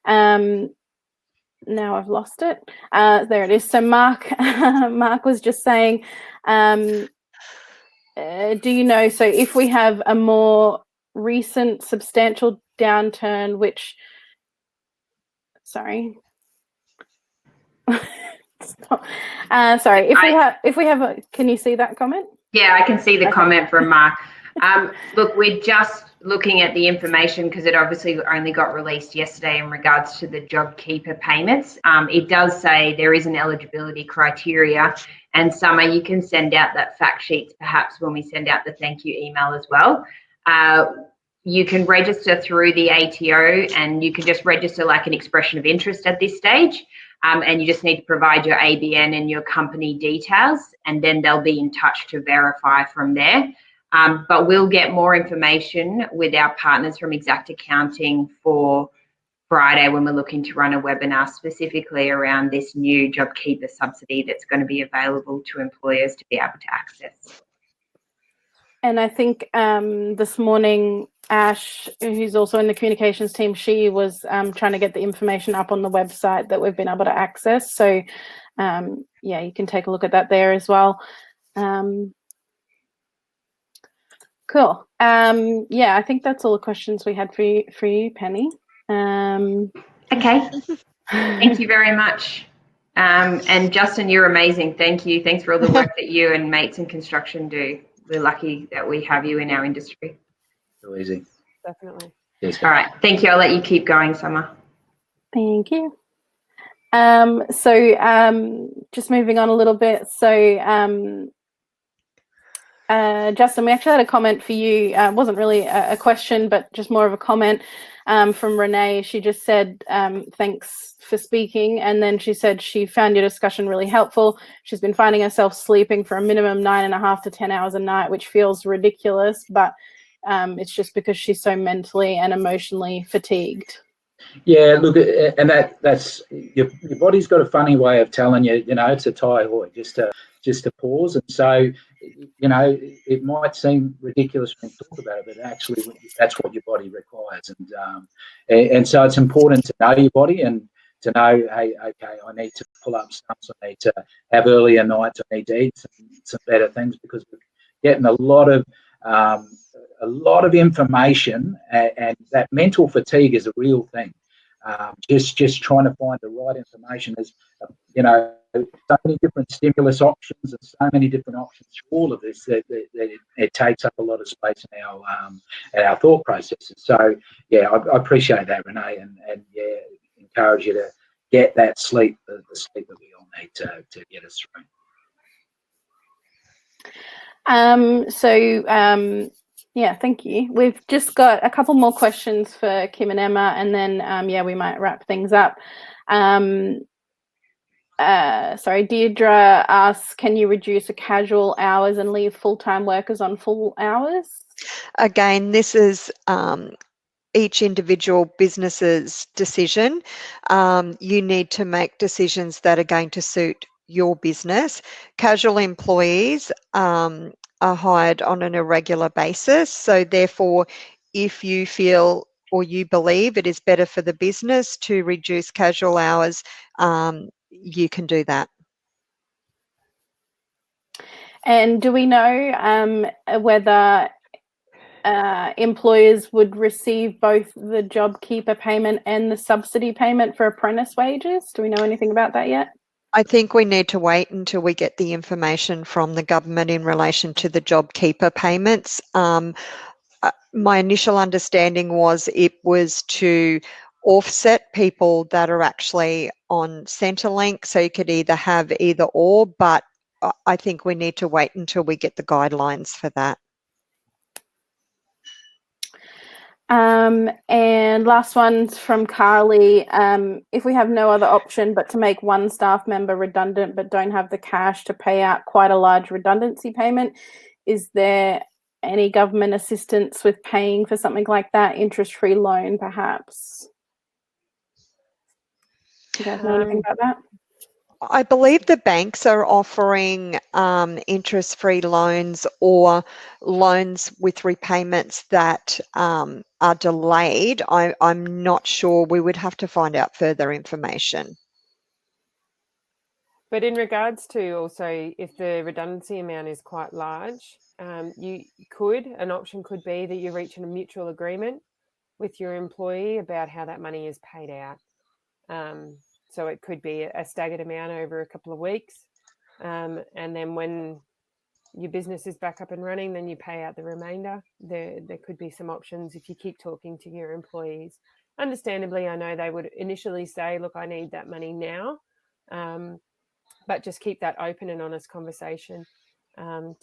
Now I've lost it. There it is. So Mark, Mark was just saying, do you know, so if we have a more recent substantial downturn, which, sorry. Sorry, if we have a, can you see that comment? Yeah, I can see the comment from Mark. Look, we're just looking at the information because it obviously only got released yesterday in regards to the JobKeeper payments. It does say there is an eligibility criteria, and Summer, you can send out that fact sheet perhaps when we send out the thank you email as well. You can register through the ATO, and you can just register like an expression of interest at this stage. And you just need to provide your ABN and your company details, and then they'll be in touch to verify from there. But we'll get more information with our partners from Exact Accounting for Friday when we're looking to run a webinar specifically around this new JobKeeper subsidy that's going to be available to employers to be able to access. And I think this morning, Ash, who's also in the communications team, she was trying to get the information up on the website that we've been able to access. So, yeah, you can take a look at that there as well. Cool. Yeah, I think that's all the questions we had for you, Penny. Okay. Thank you very much. And Justin, you're amazing. Thank you. Thanks for all the work that you and Mates in Construction do. We're lucky that we have you in our industry. So easy. Definitely. Yes. All right. Thank you. I'll let you keep going, Summer. Thank you. Just moving on a little bit. So, Justin, we actually had a comment for you. It wasn't really a question, but just more of a comment from Renee. She just said, thanks for speaking. And then she said she found your discussion really helpful. She's been finding herself sleeping for a minimum 9.5 to 10 hours a night, which feels ridiculous, but it's just because she's so mentally and emotionally fatigued. Yeah, look, and that's your body's got a funny way of telling you, you know, it's a thyroid, just to pause. And so, you know, it might seem ridiculous when you talk about it, but actually that's what your body requires. And so it's important to know your body and to know, hey, okay, I need to pull up stumps, I need to have earlier nights, I need to eat some better things, because we're getting a lot of information, and that mental fatigue is a real thing. Just trying to find the right information. Is, you know, so many different stimulus options and so many different options for all of this that it takes up a lot of space in our thought processes. So yeah, I appreciate that, Renee, and yeah, encourage you to get that sleep, the sleep that we all need to get us through. Yeah, thank you. We've just got a couple more questions for Kim and Emma, and then yeah, we might wrap things up. Sorry, Deirdre asks, can you reduce the casual hours and leave full-time workers on full hours? Again, this is each individual business's decision. You need to make decisions that are going to suit your business. Casual employees are hired on an irregular basis. So therefore, if you feel or you believe it is better for the business to reduce casual hours, you can do that. And do we know whether employers would receive both the JobKeeper payment and the subsidy payment for apprentice wages? Do we know anything about that yet? I think we need to wait until we get the information from the government in relation to the JobKeeper payments. My initial understanding was it was to offset people that are actually on Centrelink, so you could either have either or, but I think we need to wait until we get the guidelines for that. And last one's from Carly. If we have no other option but to make one staff member redundant but don't have the cash to pay out quite a large redundancy payment, is there any government assistance with paying for something like that? Interest-free loan, perhaps? Do you guys know anything about that? I believe the banks are offering interest-free loans or loans with repayments that are delayed. I'm not sure. We would have to find out further information. But in regards to also, if the redundancy amount is quite large, an option could be that you reach a mutual agreement with your employee about how that money is paid out. So it could be a staggered amount over a couple of weeks. And then when your business is back up and running, then you pay out the remainder. There could be some options if you keep talking to your employees. Understandably, I know they would initially say, look, I need that money now. But just keep that open and honest conversation to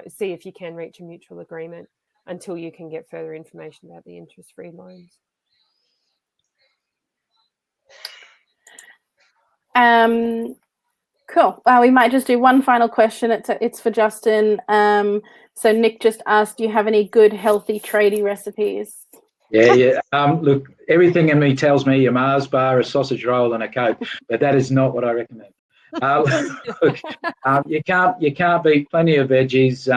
see if you can reach a mutual agreement until you can get further information about the interest-free loans. Cool. We might just do one final question. It's for Justin. So Nick just asked, do you have any good healthy tradie recipes? Yeah. Look, everything in me tells me a Mars bar, a sausage roll, and a Coke, but that is not what I recommend. Look, you can't beat plenty of veggies.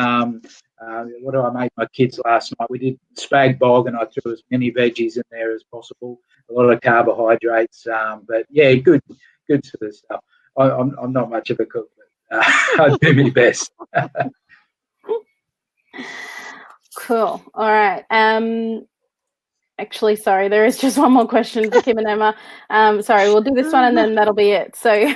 What do I make my kids last night? We did spag bog, and I threw as many veggies in there as possible. A lot of carbohydrates, but yeah, good sort of stuff. I'm not much of a cook, but I do my best. Cool. All right. Actually, sorry, there is just one more question for Kim and Emma. Sorry, we'll do this one and then that'll be it. So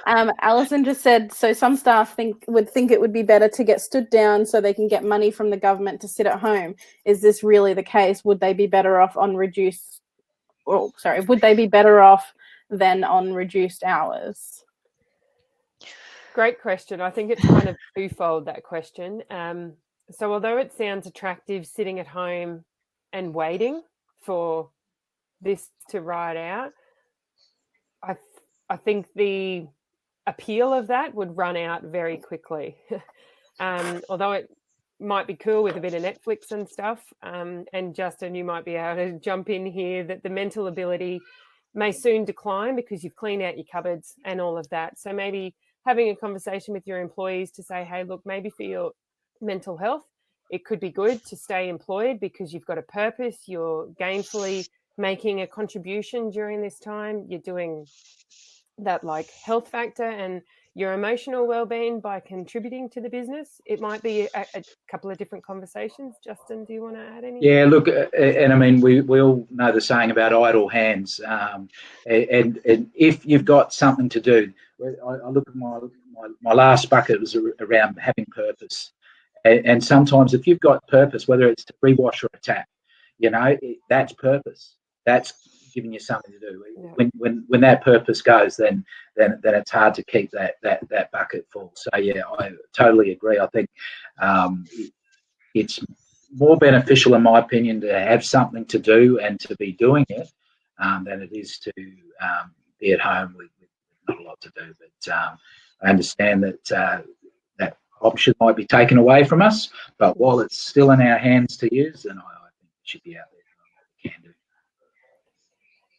Alison just said, so some staff would think it would be better to get stood down so they can get money from the government to sit at home. Is this really the case? Would they be better off on would they be better off than on reduced hours? Great question. I think it's kind of twofold, that question. So although it sounds attractive sitting at home and waiting for this to ride out, I think the appeal of that would run out very quickly. Although it might be cool with a bit of Netflix and stuff, and Justin, you might be able to jump in here, that the mental ability may soon decline because you've cleaned out your cupboards and all of that. So maybe having a conversation with your employees to say, hey, look, maybe for your mental health, it could be good to stay employed because you've got a purpose, you're gainfully making a contribution during this time, you're doing that like health factor and your emotional well-being by contributing to the business. It might be a couple of different conversations. Justin, do you want to add anything? Yeah, look, and I mean, we all know the saying about idle hands, and if you've got something to do, I look at my last bucket was around having purpose. And sometimes if you've got purpose, whether it's to rewash or a tap, that's purpose. That's giving you something to do. Yeah. When that purpose goes, then it's hard to keep that bucket full. So yeah, I totally agree. I think it's more beneficial, in my opinion, to have something to do and to be doing it than it is to be at home with not a lot to do. But I understand that that option might be taken away from us, but while it's still in our hands to use, then I think it should be out there doing what we can do.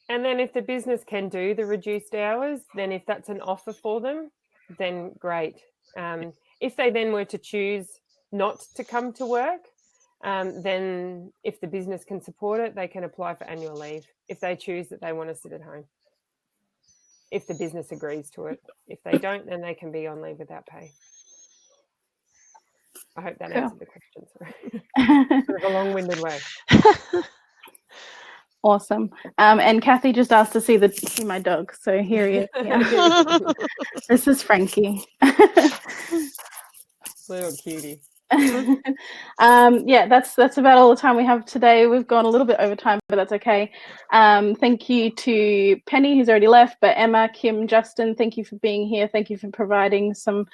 And then if the business can do the reduced hours, then if that's an offer for them, then great. If they then were to choose not to come to work, then if the business can support it, they can apply for annual leave if they choose that they want to sit at home, if the business agrees to it. If they don't, then they can be on leave without pay. I hope that answered the question. Sort of a long-winded way. Awesome. And Kathy just asked to see my dog. So here he is. Yeah. This is Frankie. Little cutie. Yeah, that's about all the time we have today. We've gone a little bit over time, but that's okay. Thank you to Penny, who's already left, but Emma, Kim, Justin, thank you for being here. Thank you for providing some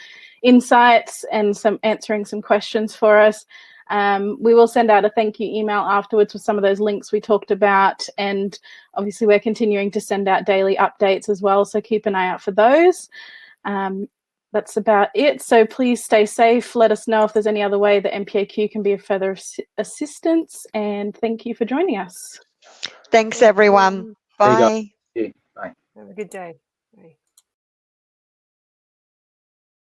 insights and answering some questions for us. We will send out a thank you email afterwards with some of those links we talked about, and obviously we're continuing to send out daily updates as well, so keep an eye out for those. That's about it. So please stay safe. Let us know if there's any other way that MPAQ can be of further assistance. And thank you for joining us. Thanks, everyone. There you go. Bye. Yeah, bye. Have a good day.